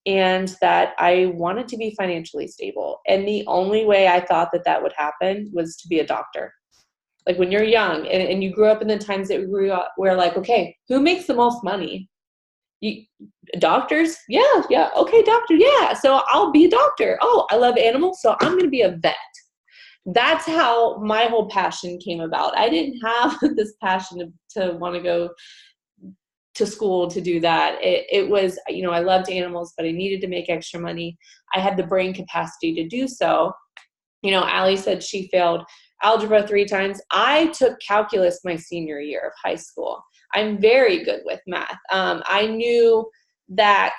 and that I wanted to be financially stable. And the only way I thought that would happen was to be a doctor. Like when you're young and you grew up in the times that we grew up, we're like, okay, who makes the most money? Doctors? Yeah. Okay, doctor. Yeah. So I'll be a doctor. Oh, I love animals, so I'm going to be a vet. That's how my whole passion came about. I didn't have this passion to want to go to school to do that. It was, I loved animals, but I needed to make extra money. I had the brain capacity to do so. Allie said she failed algebra 3 times. I took calculus my senior year of high school. I'm very good with math. I knew that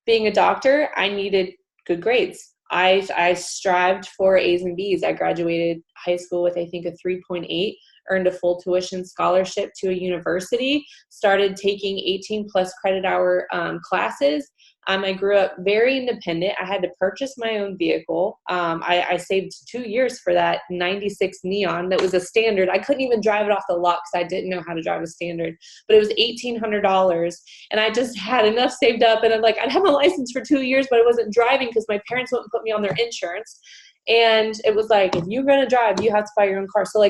being a doctor, I needed good grades. I strived for A's and B's. I graduated high school with, I think, a 3.8, earned a full tuition scholarship to a university, started taking 18 plus credit hour classes. I grew up very independent. I had to purchase my own vehicle. I saved 2 years for that 96 Neon that was a standard. I couldn't even drive it off the lot because I didn't know how to drive a standard, but it was $1,800. And I just had enough saved up, and I'd have a license for 2 years, but I wasn't driving because my parents wouldn't put me on their insurance. And it was like, if you're going to drive, you have to buy your own car. So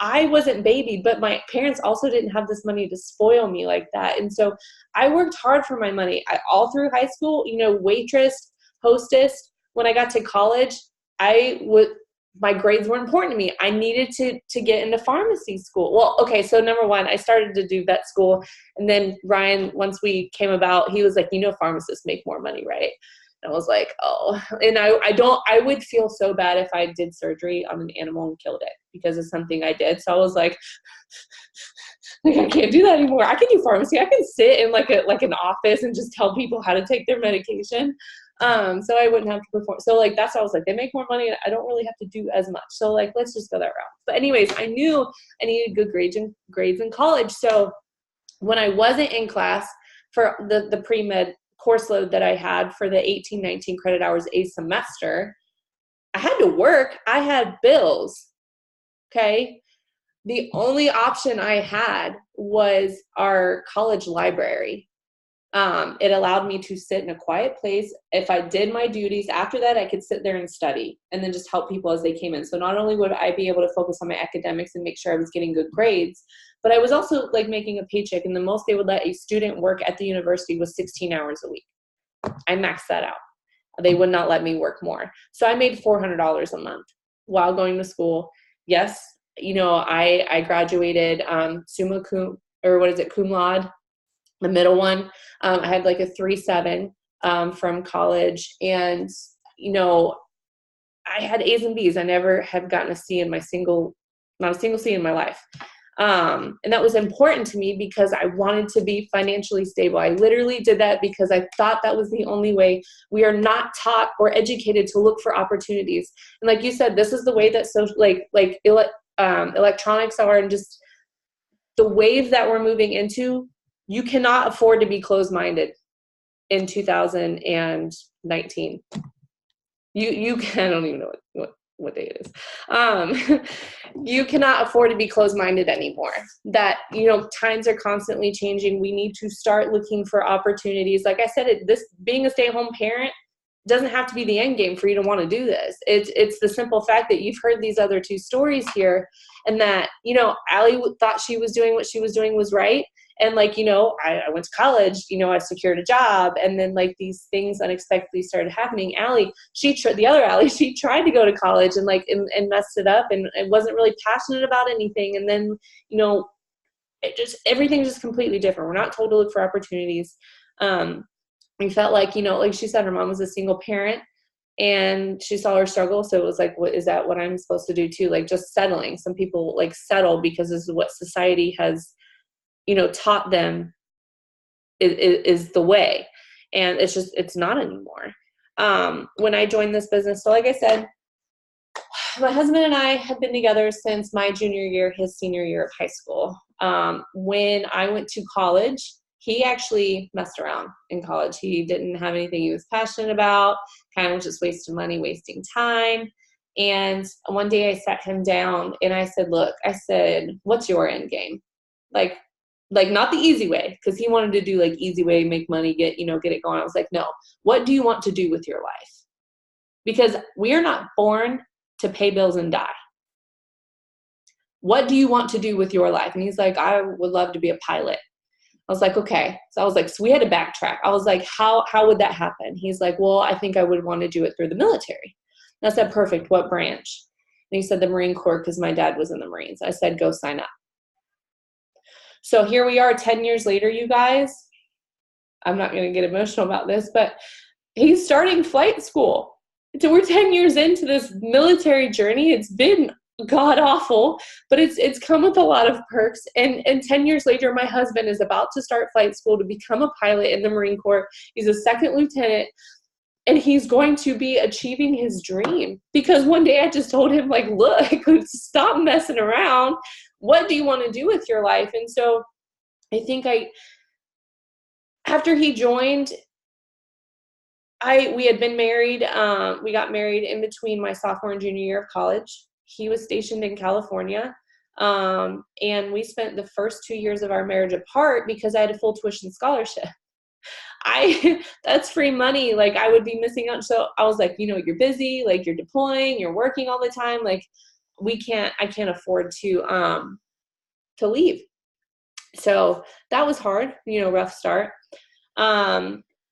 I wasn't babied, but my parents also didn't have this money to spoil me like that. And so I worked hard for my money. All through high school, waitress, hostess. When I got to college, my grades were important to me. I needed to get into pharmacy school. Well, okay, so number one, I started to do vet school. And then Ryan, once we came about, he was like, pharmacists make more money, right? I was like, oh, and I would feel so bad if I did surgery on an animal and killed it because of something I did. So I was like I can't do that anymore. I can do pharmacy. I can sit in like an office and just tell people how to take their medication. So I wouldn't have to perform. So that's why I was like, they make more money and I don't really have to do as much. So let's just go that route. But anyways, I knew I needed good grades in college. So when I wasn't in class for the pre-med course load that I had for the 18, 19 credit hours a semester, I had to work. I had bills. Okay. The only option I had was our college library. It allowed me to sit in a quiet place. If I did my duties, after that, I could sit there and study and then just help people as they came in. So not only would I be able to focus on my academics and make sure I was getting good grades, but I was also like making a paycheck. And the most they would let a student work at the university was 16 hours a week. I maxed that out. They would not let me work more. So I made $400 a month while going to school. Yes, I graduated summa cum, or what is it, cum laude, the middle one. I had like a 3.7 from college, and I had A's and B's. I never had gotten a C in not a single C in my life. And that was important to me because I wanted to be financially stable. I literally did that because I thought that was the only way. We are not taught or educated to look for opportunities. And like you said, this is the way that electronics are, and just the wave that we're moving into. You cannot afford to be closed-minded in 2019. You I don't even know what day it is. You cannot afford to be closed-minded anymore. That, times are constantly changing. We need to start looking for opportunities. Like I said, this being a stay-at-home parent doesn't have to be the end game for you to want to do this. It's the simple fact that you've heard these other two stories here, and that, Allie thought she was doing what she was doing was right. And I went to college, I secured a job, and then these things unexpectedly started happening. Allie, the other Allie, she tried to go to college and messed it up and wasn't really passionate about anything. And then, everything's just completely different. We're not told to look for opportunities. We felt like she said, her mom was a single parent and she saw her struggle. So it was like, is that what I'm supposed to do too? Just settling. Some people settle because this is what society has taught them is the way. And it's not anymore. When I joined this business, so like I said, my husband and I had been together since my junior year, his senior year of high school. When I went to college, he actually messed around in college. He didn't have anything he was passionate about, kind of just wasting money, wasting time. And one day I sat him down and I said, look, what's your end game? Like not the easy way, because he wanted to do easy way, make money, get it going. I was like, no, what do you want to do with your life? Because we are not born to pay bills and die. What do you want to do with your life? And he's like, I would love to be a pilot. I was like, okay. So I was like, so we had to backtrack. I was like, how would that happen? He's like, well, I think I would want to do it through the military. And I said, perfect. What branch? And he said the Marine Corps, because my dad was in the Marines. I said, go sign up. So here we are 10 years later, you guys. I'm not going to get emotional about this, but he's starting flight school. So we're 10 years into this military journey. It's been god awful, but it's come with a lot of perks. And 10 years later, my husband is about to start flight school to become a pilot in the Marine Corps. He's a second lieutenant, and he's going to be achieving his dream. Because one day I just told him, look, stop messing around. What do you want to do with your life? And so I think after he joined, we had been married. We got married in between my sophomore and junior year of college. He was stationed in California. And we spent the first 2 years of our marriage apart because I had a full tuition scholarship. That's free money. I would be missing out. So I was like, you're busy, you're deploying, you're working all the time. I can't afford to leave. So that was hard, rough start.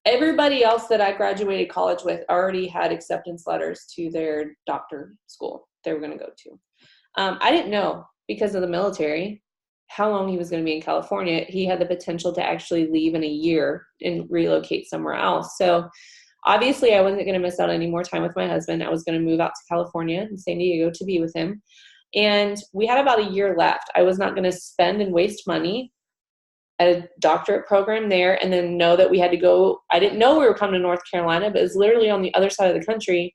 Everybody else that I graduated college with already had acceptance letters to their doctor school they were going to go to. I didn't know, because of the military, how long he was going to be in California. He had the potential to actually leave in a year and relocate somewhere else. So obviously I wasn't going to miss out any more time with my husband. I was going to move out to California and San Diego to be with him. And we had about a year left. I was not going to spend and waste money at a doctorate program there and then know that we had to go. I didn't know we were coming to North Carolina, but it's literally on the other side of the country.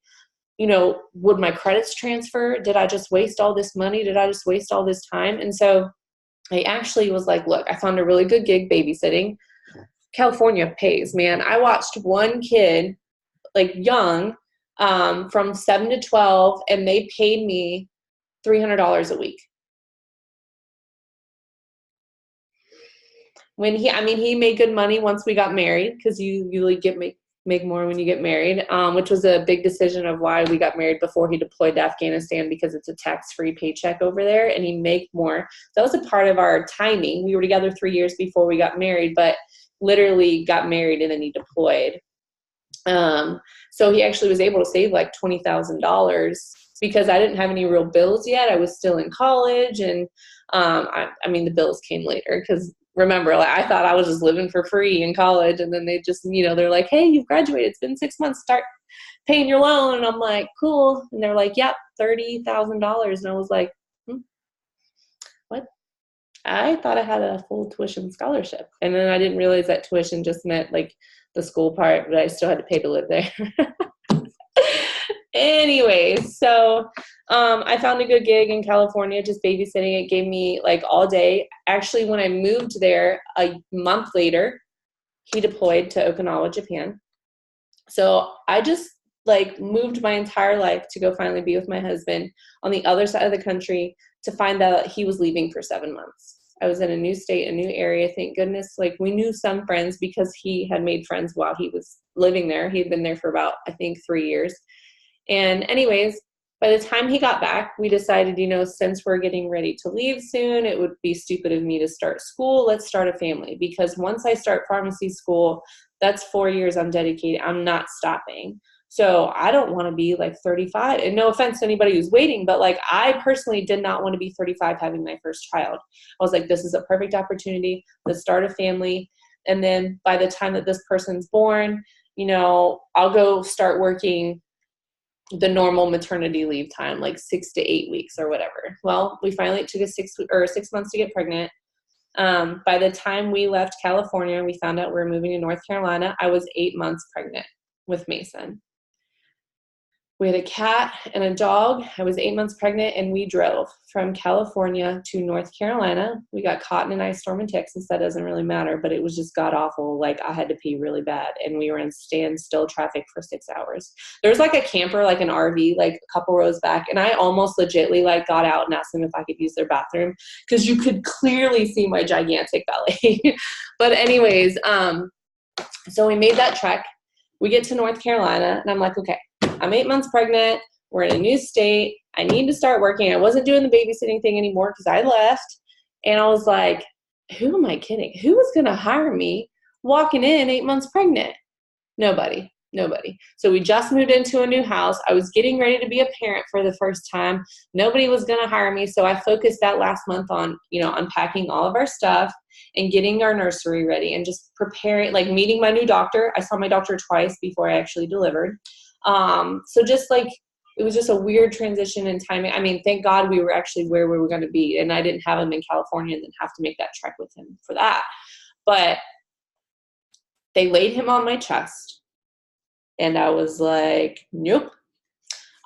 Would my credits transfer? Did I just waste all this money? Did I just waste all this time? And so I actually was like, look, I found a really good gig babysitting. California pays, man. I watched one kid, young, from 7 to 12, and they paid me $300 a week. he made good money once we got married, because you usually make more when you get married, which was a big decision of why we got married before he deployed to Afghanistan, because it's a tax-free paycheck over there and he make more. That was a part of our timing. We were together 3 years before we got married, but literally got married and then he deployed. So he actually was able to save like $20,000 because I didn't have any real bills yet. I was still in college, and the bills came later, because remember, like, I thought I was just living for free in college, and then they just, they're like, hey, you've graduated, it's been 6 months, start paying your loan. And I'm like, cool. And they're like, yep, $30,000. And I was like, what? I thought I had a full tuition scholarship. And then I didn't realize that tuition just meant like the school part, but I still had to pay to live there. Anyways, so I found a good gig in California, just babysitting. It gave me like all day. Actually, when I moved there a month later, he deployed to Okinawa, Japan. So I just like moved my entire life to go finally be with my husband on the other side of the country, to find out he was leaving for 7 months. I was in a new state, a new area. Thank goodness. Like, we knew some friends because he had made friends while he was living there. He had been there for about, I think, 3 years. And anyways, by the time he got back, we decided, since we're getting ready to leave soon, it would be stupid of me to start school. Let's start a family, because once I start pharmacy school, that's 4 years I'm dedicated. I'm not stopping. So I don't want to be like 35, and no offense to anybody who's waiting, but like, I personally did not want to be 35 having my first child. I was like, this is a perfect opportunity. Let's start a family. And then by the time that this person's born, I'll go start working the normal maternity leave time, like 6 to 8 weeks or whatever. Well, we finally took 6 months to get pregnant. By the time we left California, we found out we were moving to North Carolina. I was 8 months pregnant with Mason. We had a cat and a dog. I was 8 months pregnant, and we drove from California to North Carolina. We got caught in an ice storm in Texas. That doesn't really matter, but it was just god awful. Like, I had to pee really bad, and we were in standstill traffic for 6 hours. There was like a camper, like an RV, like a couple rows back, and I almost legitly like got out and asked them if I could use their bathroom, because you could clearly see my gigantic belly. But anyways, so we made that trek. We get to North Carolina, and I'm like, okay, I'm 8 months pregnant. We're in a new state. I need to start working. I wasn't doing the babysitting thing anymore because I left. And I was like, who am I kidding? Who is going to hire me walking in 8 months pregnant? Nobody. So we just moved into a new house. I was getting ready to be a parent for the first time. Nobody was going to hire me. So I focused that last month on, unpacking all of our stuff and getting our nursery ready and just preparing, like meeting my new doctor. I saw my doctor twice before I actually delivered. So just like, it was just a weird transition in timing. I mean, thank God we were actually where we were going to be, and I didn't have him in California and then have to make that trek with him for that. But they laid him on my chest, and I was like, nope,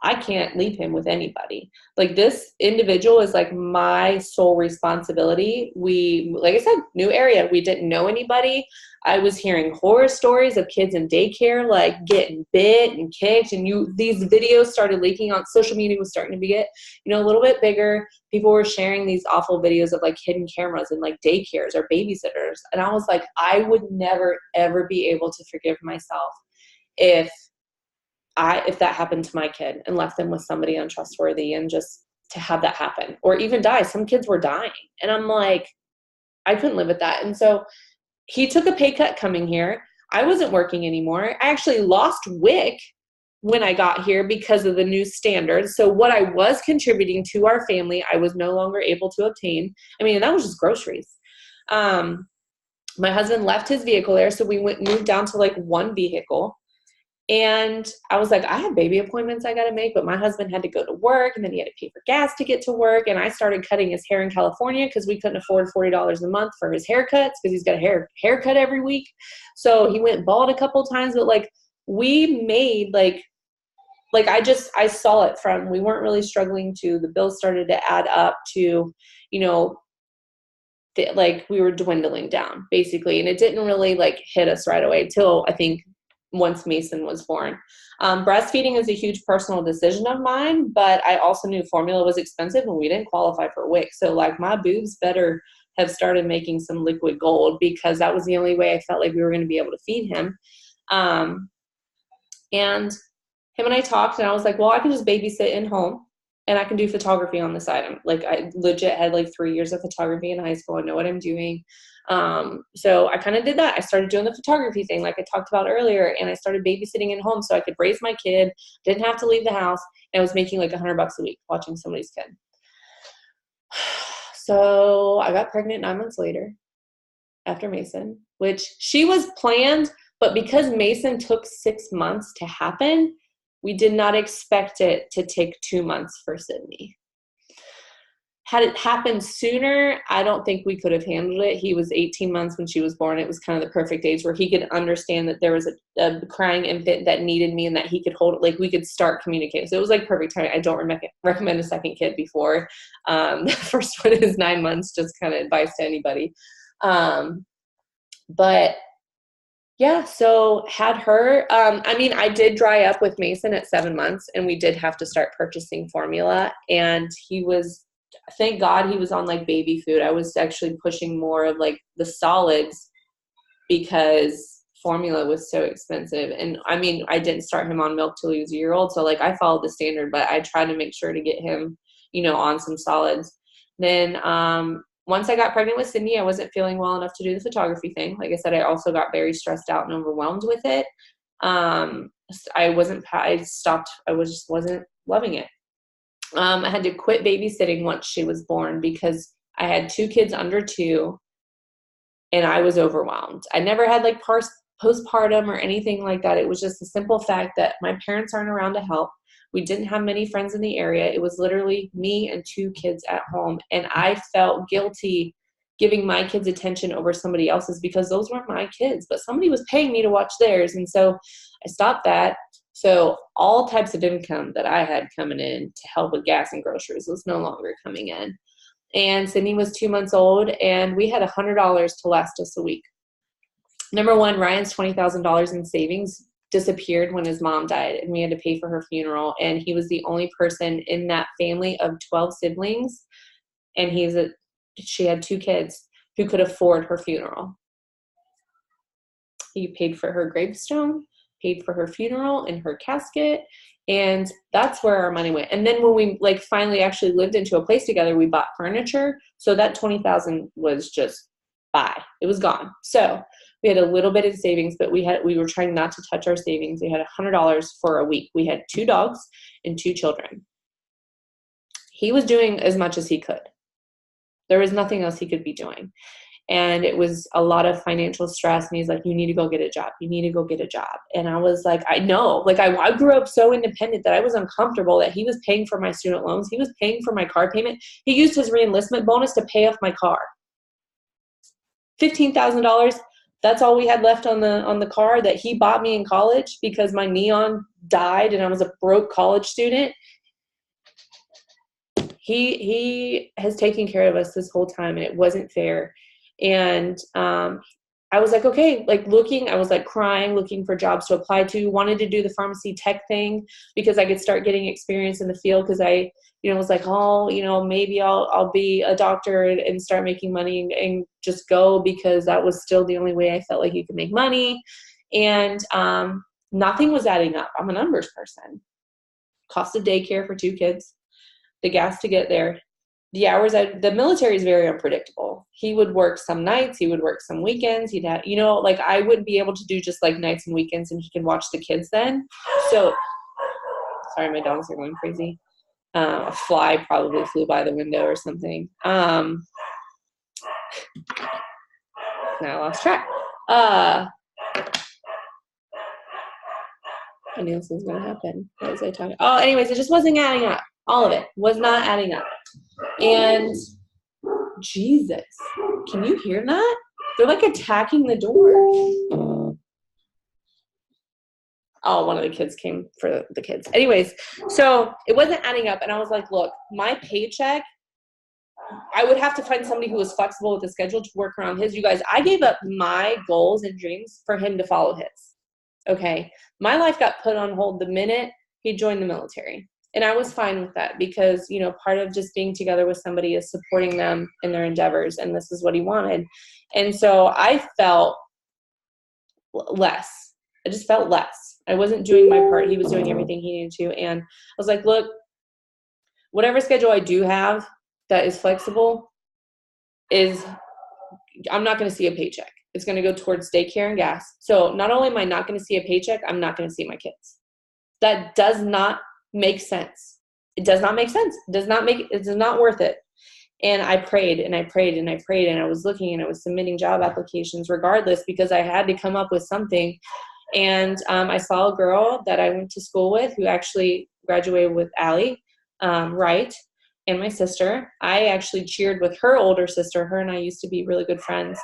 I can't leave him with anybody. Like, this individual is like my sole responsibility. We, like I said, new area. We didn't know anybody. I was hearing horror stories of kids in daycare, like getting bit and kicked. And these videos started leaking on social media, was starting to get, a little bit bigger. People were sharing these awful videos of like hidden cameras in like daycares or babysitters. And I was like, I would never, ever be able to forgive myself if that happened to my kid and left them with somebody untrustworthy, and just to have that happen, or even die. Some kids were dying, and I'm like, I couldn't live with that. And so he took a pay cut coming here. I wasn't working anymore. I actually lost WIC when I got here because of the new standards. So what I was contributing to our family, I was no longer able to obtain. I mean, and that was just groceries. My husband left his vehicle there, so we moved down to like one vehicle. And I was like, I have baby appointments I got to make, but my husband had to go to work, and then he had to pay for gas to get to work. And I started cutting his hair in California because we couldn't afford $40 a month for his haircuts, because he's got a haircut every week. So he went bald a couple times, but like, we made I saw it from, we weren't really struggling to, the bills started to add up to, like we were dwindling down basically. And it didn't really like hit us right away till I think once Mason was born. Breastfeeding is a huge personal decision of mine, but I also knew formula was expensive and we didn't qualify for WIC. So like, my boobs better have started making some liquid gold, because that was the only way I felt like we were going to be able to feed him. And him and I talked, and I was like, well, I can just babysit in home, and I can do photography on the side. I legit had like 3 years of photography in high school. I know what I'm doing. So I kind of did that. I started doing the photography thing, like I talked about earlier, and I started babysitting in home so I could raise my kid, didn't have to leave the house, and I was making like $100 a week watching somebody's kid. So I got pregnant 9 months later after Mason, which she was planned, but because Mason took 6 months to happen, we did not expect it to take 2 months for Sydney. Had it happened sooner, I don't think we could have handled it. He was 18 months when she was born. It was kind of the perfect age where he could understand that there was a crying infant that needed me and that he could hold it. Like, we could start communicating. So it was like perfect timing. I don't recommend a second kid before. The first one is 9 months, just kind of advice to anybody. But yeah, so had her, I did dry up with Mason at 7 months, and we did have to start purchasing formula, and he was, thank God he was on like baby food. I was actually pushing more of like the solids because formula was so expensive. And I didn't start him on milk till he was a year old. So like I followed the standard, but I tried to make sure to get him, on some solids. Then, once I got pregnant with Sydney, I wasn't feeling well enough to do the photography thing. Like I said, I also got very stressed out and overwhelmed with it. I just wasn't loving it. I had to quit babysitting once she was born because I had 2 kids under 2 and I was overwhelmed. I never had like postpartum or anything like that. It was just the simple fact that my parents aren't around to help. We didn't have many friends in the area. It was literally me and 2 kids at home. And I felt guilty giving my kids attention over somebody else's because those weren't my kids, but somebody was paying me to watch theirs. And so I stopped that. So all types of income that I had coming in to help with gas and groceries was no longer coming in. And Sydney was 2 months old, and we had $100 to last us a week. Number one, Ryan's $20,000 in savings disappeared when his mom died, and we had to pay for her funeral. And he was the only person in that family of 12 siblings, and she had 2 kids who could afford her funeral. He paid for her gravestone, paid for her funeral and her casket, and that's where our money went. And then when we finally actually lived into a place together, we bought furniture. So that $20,000 was just bye. It was gone. So we had a little bit of savings, but we were trying not to touch our savings. We had $100 for a week. We had 2 dogs and 2 children. He was doing as much as he could. There was nothing else he could be doing. And it was a lot of financial stress. And he's like, you need to go get a job. You need to go get a job. And I was like, I know. Like, I grew up so independent that I was uncomfortable that he was paying for my student loans. He was paying for my car payment. He used his reenlistment bonus to pay off my car. $15,000. That's all we had left on the car that he bought me in college because my Neon died and I was a broke college student. He has taken care of us this whole time, and it wasn't fair. And I was like, okay, I was crying, looking for jobs to apply to, wanted to do the pharmacy tech thing because I could start getting experience in the field. Cause I, was like, maybe I'll be a doctor and start making money and just go, because that was still the only way I felt like you could make money. And nothing was adding up. I'm a numbers person. Cost of daycare for 2 kids, the gas to get there. The hours, the military is very unpredictable. He would work some nights, he would work some weekends. He'd have, I wouldn't be able to do just nights and weekends, and he could watch the kids then. So, sorry, my dogs are going crazy. A fly probably flew by the window or something. Now I lost track. I knew this was going to happen. What was I talking? Oh, anyways, it just wasn't adding up. All of it was not adding up. And Jesus, can you hear that? They're attacking the door. Oh, one of the kids came for the kids. Anyways, so it wasn't adding up. And I was like, look, my paycheck, I would have to find somebody who was flexible with the schedule to work around his. You guys, I gave up my goals and dreams for him to follow his. Okay. My life got put on hold the minute he joined the military. And I was fine with that because, you know, part of just being together with somebody is supporting them in their endeavors. And this is what he wanted. And so I felt less. I just felt less. I wasn't doing my part. He was doing everything he needed to. And I was like, look, whatever schedule I do have that is flexible is, I'm not going to see a paycheck. It's going to go towards daycare and gas. So not only am I not going to see a paycheck, I'm not going to see my kids. That does not make sense. It does not make sense. It does not worth it. And I prayed and I prayed and I prayed, and I was looking and I was submitting job applications regardless because I had to come up with something. And I saw a girl that I went to school with who actually graduated with Allie Wright and my sister. I actually cheered with her older sister. Her and I used to be really good friends.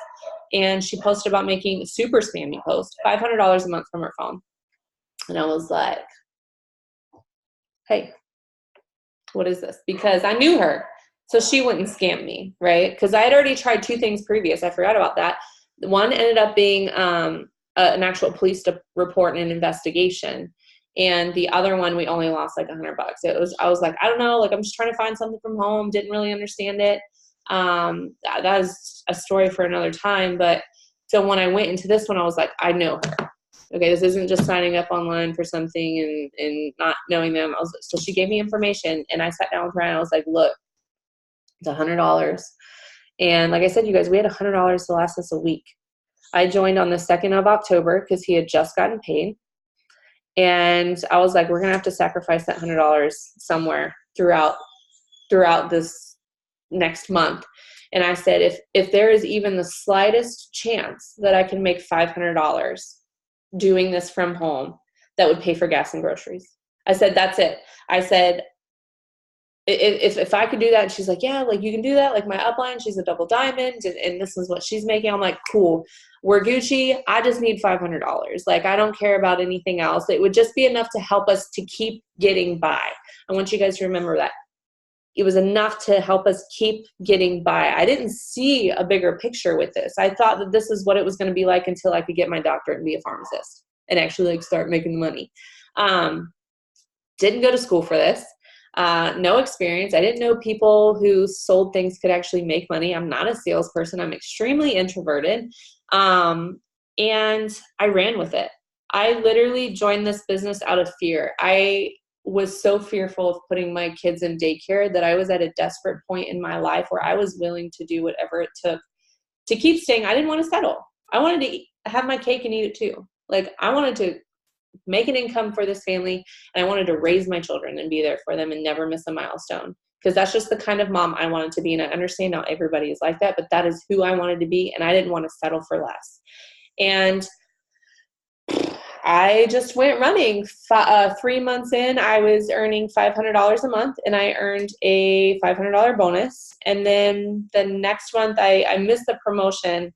And she posted about making a super spammy post, $500 a month from her phone. And I was like, hey, what is this? Because I knew her. So she wouldn't scam me, right? Because I had already tried 2 things previous. I forgot about that. One ended up being an actual police report and an investigation. And the other one, we only lost like $100. I was like, I don't know, like I'm just trying to find something from home. Didn't really understand it. That is a story for another time. But so when I went into this one, I was like, I know her. Okay, this isn't just signing up online for something and not knowing them. So she gave me information, and I sat down with her and I was like, look, it's $100. And like I said, you guys, we had $100 to last us a week. I joined on the 2nd of October because he had just gotten paid. And I was like, we're going to have to sacrifice that $100 somewhere throughout this next month. And I said, if there is even the slightest chance that I can make $500 doing this from home, that would pay for gas and groceries. I said, that's it. I said, if I could do that, and she's like, yeah, like you can do that. Like my upline, she's a double diamond, and this is what she's making. I'm like, cool, we're Gucci. I just need $500. Like I don't care about anything else. It would just be enough to help us to keep getting by. I want you guys to remember that. It was enough to help us keep getting by. I didn't see a bigger picture with this. I thought that this is what it was going to be like until I could get my doctorate and be a pharmacist and actually like start making the money. Didn't go to school for this. No experience. I didn't know people who sold things could actually make money. I'm not a salesperson. I'm extremely introverted. And I ran with it. I literally joined this business out of fear. I was so fearful of putting my kids in daycare that I was at a desperate point in my life where I was willing to do whatever it took to keep staying. I didn't want to settle. I wanted to have my cake and eat it too. Like I wanted to make an income for this family, and I wanted to raise my children and be there for them and never miss a milestone, because that's just the kind of mom I wanted to be. And I understand not everybody is like that, but that is who I wanted to be, and I didn't want to settle for less. And I just went running. 3 months in, I was earning $500 a month, and I earned a $500 bonus. And then the next month, I missed the promotion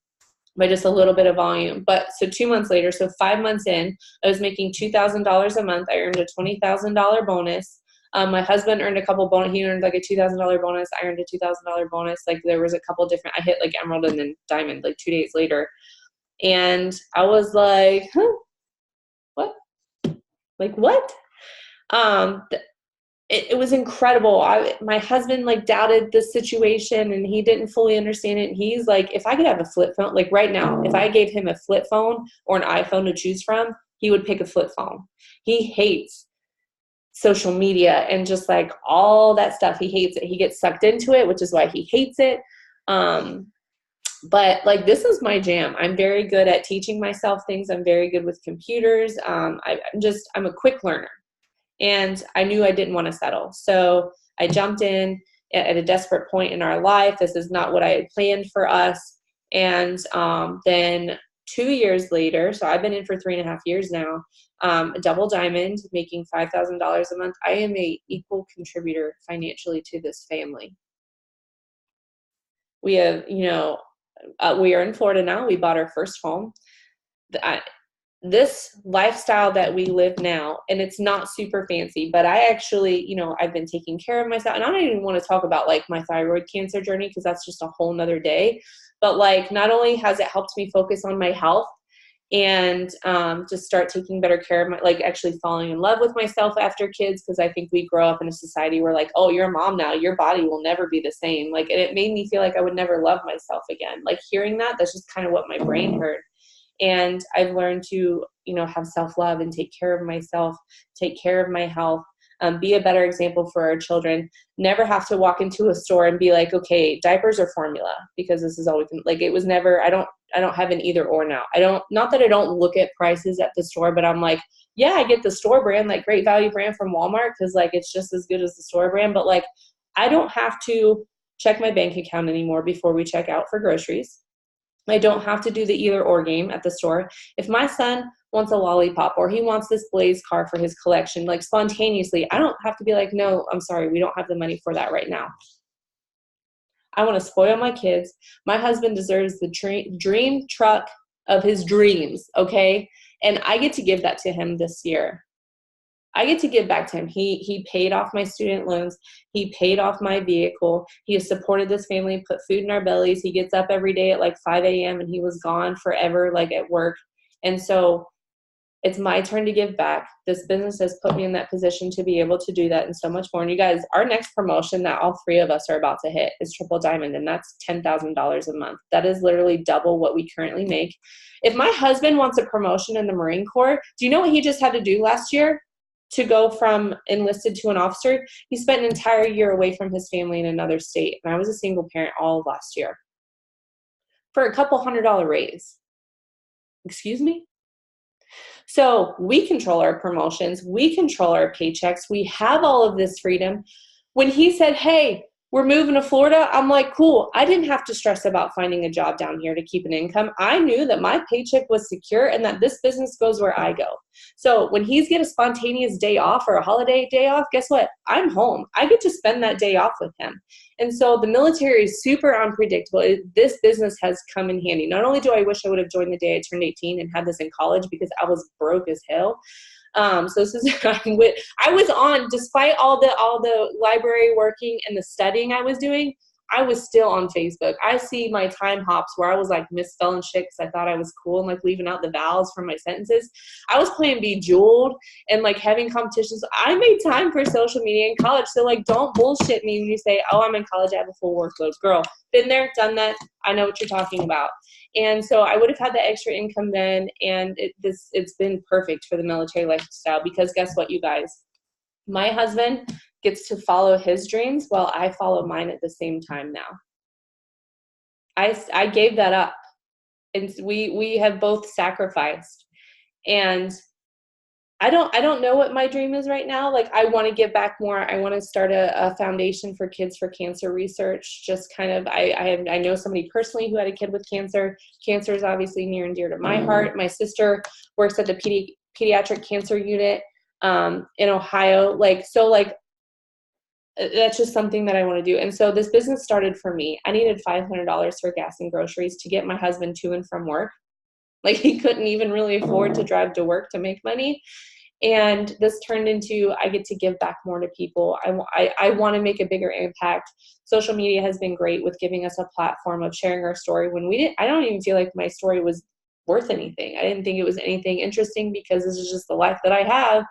by just a little bit of volume. But so 2 months later, so 5 months in, I was making $2,000 a month. I earned a $20,000 bonus. My husband earned a couple bonus. He earned like a $2,000 bonus. I earned a $2,000 bonus. Like there was a couple different, I hit like emerald and then diamond like 2 days later. And I was like, what? Like what? It was incredible. My husband like doubted the situation and he didn't fully understand it. He's like, if I could have a flip phone, like right now, if I gave him a flip phone or an iPhone to choose from, he would pick a flip phone. He hates social media and just like all that stuff. He hates it. He gets sucked into it, which is why he hates it. But like, this is my jam. I'm very good at teaching myself things. I'm very good with computers. I'm a quick learner. And I knew I didn't want to settle. So I jumped in at a desperate point in our life. This is not what I had planned for us. And then 2 years later, so I've been in for 3.5 years now, double diamond, making $5,000 a month. I am a equal contributor financially to this family. We have, we are in Florida now. We bought our first home. This lifestyle that we live now, and it's not super fancy, but I actually, I've been taking care of myself, and I don't even want to talk about like my thyroid cancer journey, because that's just a whole nother day. But like, not only has it helped me focus on my health, and just start taking better care of my, like actually falling in love with myself after kids. Cause I think we grow up in a society where like, oh, you're a mom now, your body will never be the same. Like, and it made me feel like I would never love myself again. Like hearing that, that's just kind of what my brain heard. And I've learned to, you know, have self-love and take care of myself, take care of my health, be a better example for our children, never have to walk into a store and be like, okay, diapers or formula, because this is all we can, like, it was never, I don't have an either or now. Not that I don't look at prices at the store, but I'm like, yeah, I get the store brand, like Great Value brand from Walmart, because like it's just as good as the store brand, but like I don't have to check my bank account anymore before we check out for groceries. I don't have to do the either or game at the store. If my son wants a lollipop or he wants this Blaze car for his collection, like spontaneously, I don't have to be like, no, I'm sorry, we don't have the money for that right now. I want to spoil my kids. My husband deserves the dream truck of his dreams, okay? And I get to give that to him this year. I get to give back to him. He paid off my student loans. He paid off my vehicle. He has supported this family, put food in our bellies. He gets up every day at like 5 a.m. and he was gone forever, like at work. And so it's my turn to give back. This business has put me in that position to be able to do that and so much more. And you guys, our next promotion that all three of us are about to hit is Triple Diamond, and that's $10,000 a month. That is literally double what we currently make. If my husband wants a promotion in the Marine Corps, do you know what he just had to do last year to go from enlisted to an officer? He spent an entire year away from his family in another state. And I was a single parent all of last year for a couple $100 raise. Excuse me? So we control our promotions. We control our paychecks. We have all of this freedom. When he said, hey, we're moving to Florida, I'm like, cool. I didn't have to stress about finding a job down here to keep an income. I knew that my paycheck was secure and that this business goes where I go. So when he's get a spontaneous day off or a holiday day off, guess what? I'm home. I get to spend that day off with him. And so the military is super unpredictable. This business has come in handy. Not only do I wish I would have joined the day I turned 18 and had this in college because I was broke as hell. So this is I was on, despite all the library working and the studying I was doing, I was still on Facebook. I see my time hops where I was like misspelling shit because I thought I was cool and like leaving out the vowels from my sentences. I was playing Bejeweled and like having competitions. I made time for social media in college. So like, don't bullshit me when you say, oh, I'm in college, I have a full workload. Girl, been there, done that. I know what you're talking about. And so I would have had the extra income then, and it's been perfect for the military lifestyle because guess what, you guys? My husband gets to follow his dreams while I follow mine at the same time now. I gave that up, and we have both sacrificed. And I don't know what my dream is right now. Like, I want to give back more. I want to start a foundation for Kids for Cancer research. Just kind of, I know somebody personally who had a kid with cancer. Cancer is obviously near and dear to my heart. My sister works at the pediatric cancer unit in Ohio. That's just something that I want to do. And so this business started for me. I needed $500 for gas and groceries to get my husband to and from work. Like, he couldn't even really afford to drive to work to make money. And this turned into, I get to give back more to people. I want to make a bigger impact. Social media has been great with giving us a platform of sharing our story when I don't even feel like my story was worth anything. I didn't think it was anything interesting because this is just the life that I have.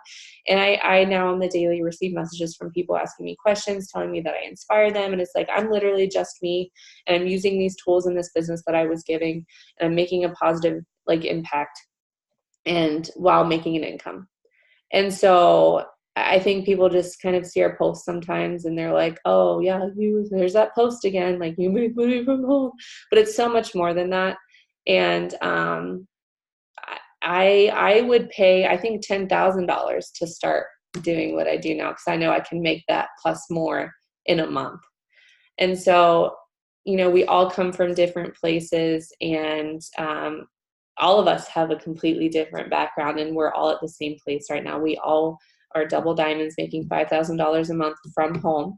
And I now on the daily receive messages from people asking me questions, telling me that I inspire them. And it's like, I'm literally just me, and I'm using these tools in this business that I was giving, and I'm making a positive impact, and while making an income. And so I think people just kind of see our posts sometimes and they're like, oh yeah, there's that post again, like, you make money from home. But it's so much more than that. And I would pay, I think, $10,000 to start doing what I do now, because I know I can make that plus more in a month. And so, we all come from different places, and all of us have a completely different background, and we're all at the same place right now. We all are double diamonds making $5,000 a month from home.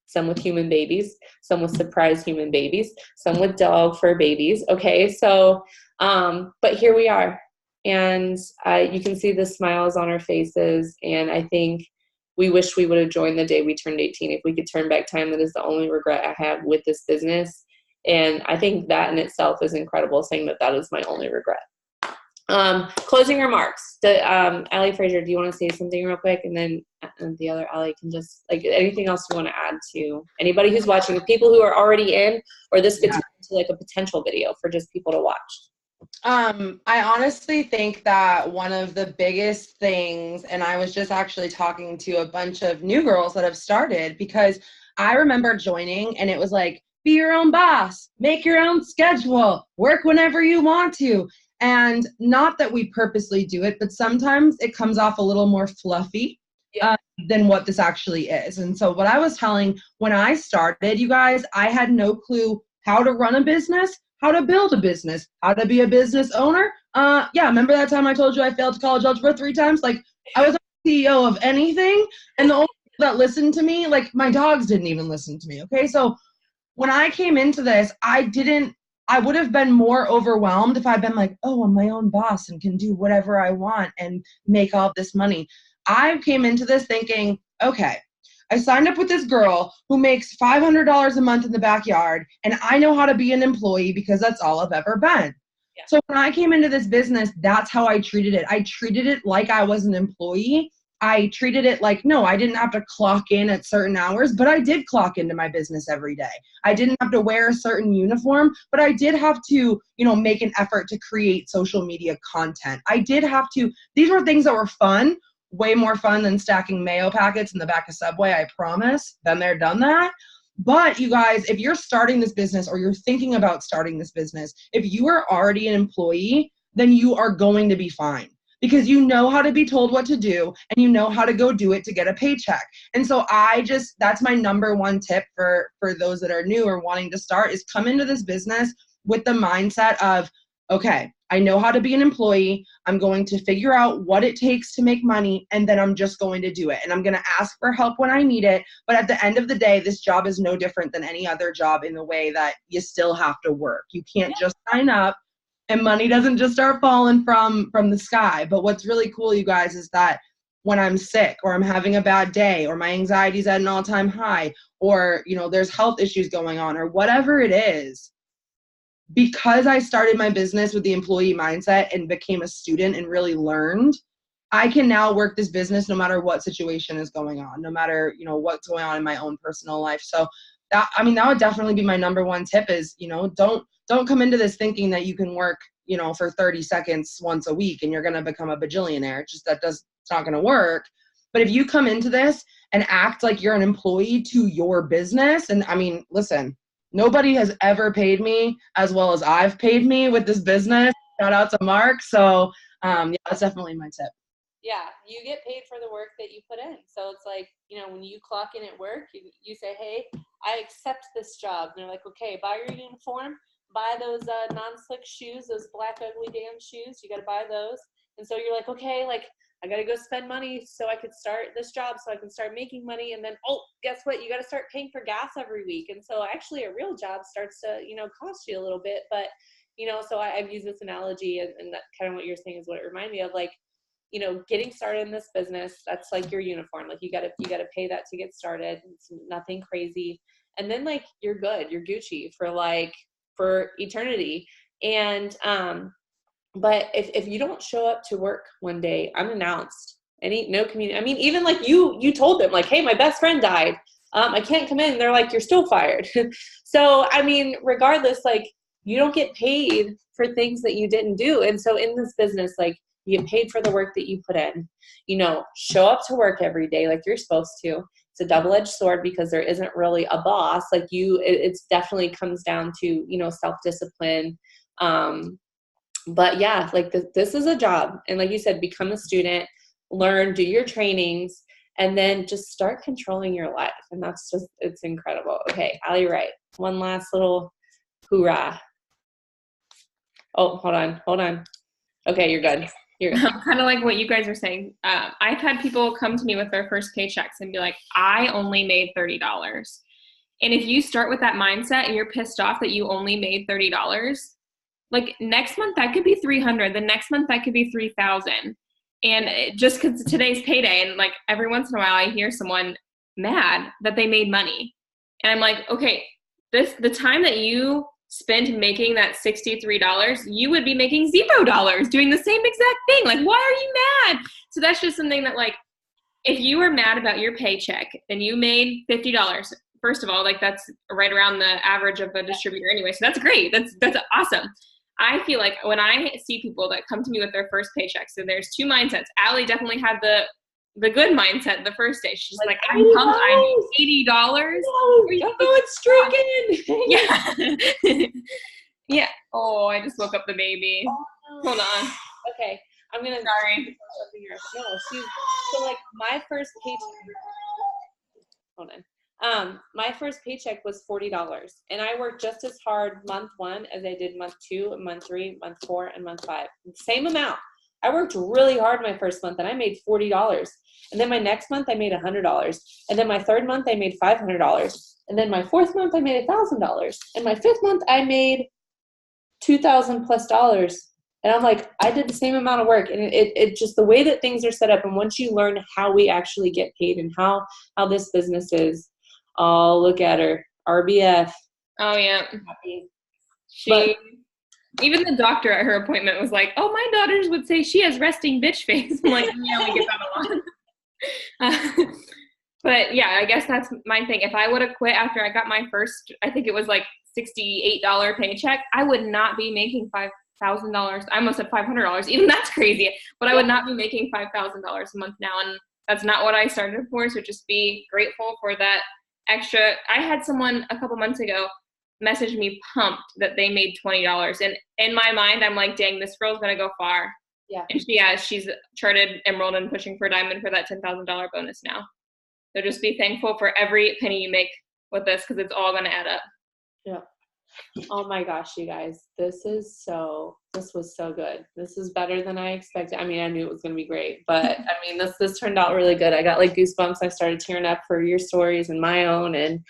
Some with human babies, some with surprise human babies, some with dog fur babies. Okay, so, but here we are. And you can see the smiles on our faces. And I think we wish we would have joined the day we turned 18. If we could turn back time, that is the only regret I have with this business. And I think that in itself is incredible, saying that is my only regret. Closing remarks. Allie Fraser, do you want to say something real quick? And then the other Allie can just, like, anything else you want to add to anybody who's watching, people who are already in, or this could turn into like a potential video for just people to watch. I honestly think that one of the biggest things, and I was just actually talking to a bunch of new girls that have started, because I remember joining and it was like, be your own boss, make your own schedule, work whenever you want to. And not that we purposely do it, but sometimes it comes off a little more fluffy than what this actually is. And so what I was telling, when I started, you guys, I had no clue how to run a business, how to build a business, how to be a business owner. Remember that time I told you I failed college algebra 3 times? Like, I was a CEO of anything, and the only people that listened to me, like, my dogs didn't even listen to me, okay? So when I came into this, I would have been more overwhelmed if I'd been like, oh, I'm my own boss and can do whatever I want and make all this money. I came into this thinking, okay, I signed up with this girl who makes $500 a month in the backyard, and I know how to be an employee because that's all I've ever been. Yeah. So when I came into this business, that's how I treated it. I treated it like I was an employee. I treated it like, no, I didn't have to clock in at certain hours, but I did clock into my business every day. I didn't have to wear a certain uniform, but I did have to, make an effort to create social media content. I did have to, these were things that were fun, way more fun than stacking mayo packets in the back of Subway, I promise. Been there, done that. But you guys, if you're starting this business or you're thinking about starting this business, if you are already an employee, then you are going to be fine. Because you know how to be told what to do and you know how to go do it to get a paycheck. And so that's my number one tip for those that are new or wanting to start, is come into this business with the mindset of, okay, I know how to be an employee. I'm going to figure out what it takes to make money, and then I'm just going to do it. And I'm going to ask for help when I need it. But at the end of the day, this job is no different than any other job in the way that you still have to work. You can't just sign up and money doesn't just start falling from the sky. But what's really cool, you guys, is that when I'm sick or I'm having a bad day or my anxiety's at an all-time high, or, there's health issues going on or whatever it is, because I started my business with the employee mindset and became a student and really learned, I can now work this business no matter what situation is going on, no matter, what's going on in my own personal life. So that would definitely be my number one tip is, don't come into this thinking that you can work, for 30 seconds once a week and you're going to become a bajillionaire. It's not going to work. But if you come into this and act like you're an employee to your business, and listen, nobody has ever paid me as well as I've paid me with this business. Shout out to Mark. So that's definitely my tip. Yeah, you get paid for the work that you put in. So it's like, when you clock in at work, you say, hey, I accept this job. And they're like, okay, buy your uniform, buy those non-slick shoes, those black ugly damn shoes. You got to buy those. And so you're like, okay, like, I got to go spend money so I could start this job, so I can start making money. And then, guess what? You got to start paying for gas every week. And so actually a real job starts to, cost you a little bit. But, so I've used this analogy, and that kind of what you're saying is what it reminded me of, like, getting started in this business, that's like your uniform. Like you gotta pay that to get started. It's nothing crazy. And then like, you're good, you're Gucci for eternity. And, but if you don't show up to work one day unannounced, no community, even like you told them like, hey, my best friend died. I can't come in. They're like, you're still fired. So, regardless, like you don't get paid for things that you didn't do. And so in this business, like, you get paid for the work that you put in, show up to work every day like you're supposed to. It's a double-edged sword because there isn't really a boss. Like it's definitely comes down to, self-discipline. But yeah, like this is a job. And like you said, become a student, learn, do your trainings, and then just start controlling your life. And it's incredible. Okay, Allie Wright, one last little hoorah. Oh, hold on. Okay, you're good. Kind of like what you guys are saying. I've had people come to me with their first paychecks and be like, I only made $30. And if you start with that mindset and you're pissed off that you only made $30, like next month that could be $300. The next month that could be $3,000. And just because today's payday, and like every once in a while I hear someone mad that they made money. And I'm like, okay, the time that you spent making that $63, you would be making $0 doing the same exact thing. Like, why are you mad? So that's just something that, like, if you were mad about your paycheck and you made $50, first of all, like, that's right around the average of a distributor anyway. So that's great. That's awesome. I feel like when I see people that come to me with their first paycheck, so there's two mindsets. Allie definitely had the good mindset the first day. She's like, I'm pumped. I made $80. Oh, it's streaking. Yeah. Yeah. Oh, I just woke up the baby. Oh, no. Hold on. Okay. I'm going to. Sorry. No, so like my first paycheck. Hold on. My first paycheck was $40, and I worked just as hard month 1 as I did month 2, month 3, month 4, and month 5. Same amount. I worked really hard my first month, and I made $40. And then my next month, I made $100. And then my third month, I made $500. And then my fourth month, I made $1,000. And my fifth month, I made $2,000+. And I'm like, I did the same amount of work. And it just, the way that things are set up, and once you learn how we actually get paid and how this business is, oh, look at her, RBF. Oh, yeah. Even the doctor at her appointment was like, oh, my daughters would say she has resting bitch face. I'm like, yeah, we get that a lot. But yeah, I guess that's my thing. If I would have quit after I got my first, I think it was like $68 paycheck, I would not be making $5,000. I almost said $500. Even that's crazy. But I would not be making $5,000 a month now. And that's not what I started for. So just be grateful for that extra. I had someone a couple months ago message me pumped that they made $20. And in my mind, I'm like, dang, this girl's going to go far. Yeah. And she's charted emerald and pushing for diamond for that $10,000 bonus now. So just be thankful for every penny you make with this, because it's all going to add up. Yeah. Oh my gosh, you guys, this was so good. This is better than I expected. I mean, I knew it was going to be great, but I mean, this turned out really good. I got like goosebumps. I started tearing up for your stories and my own. And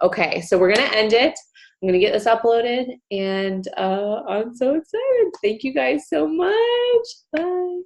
okay, so we're going to end it. I'm going to get this uploaded, and I'm so excited. Thank you guys so much. Bye.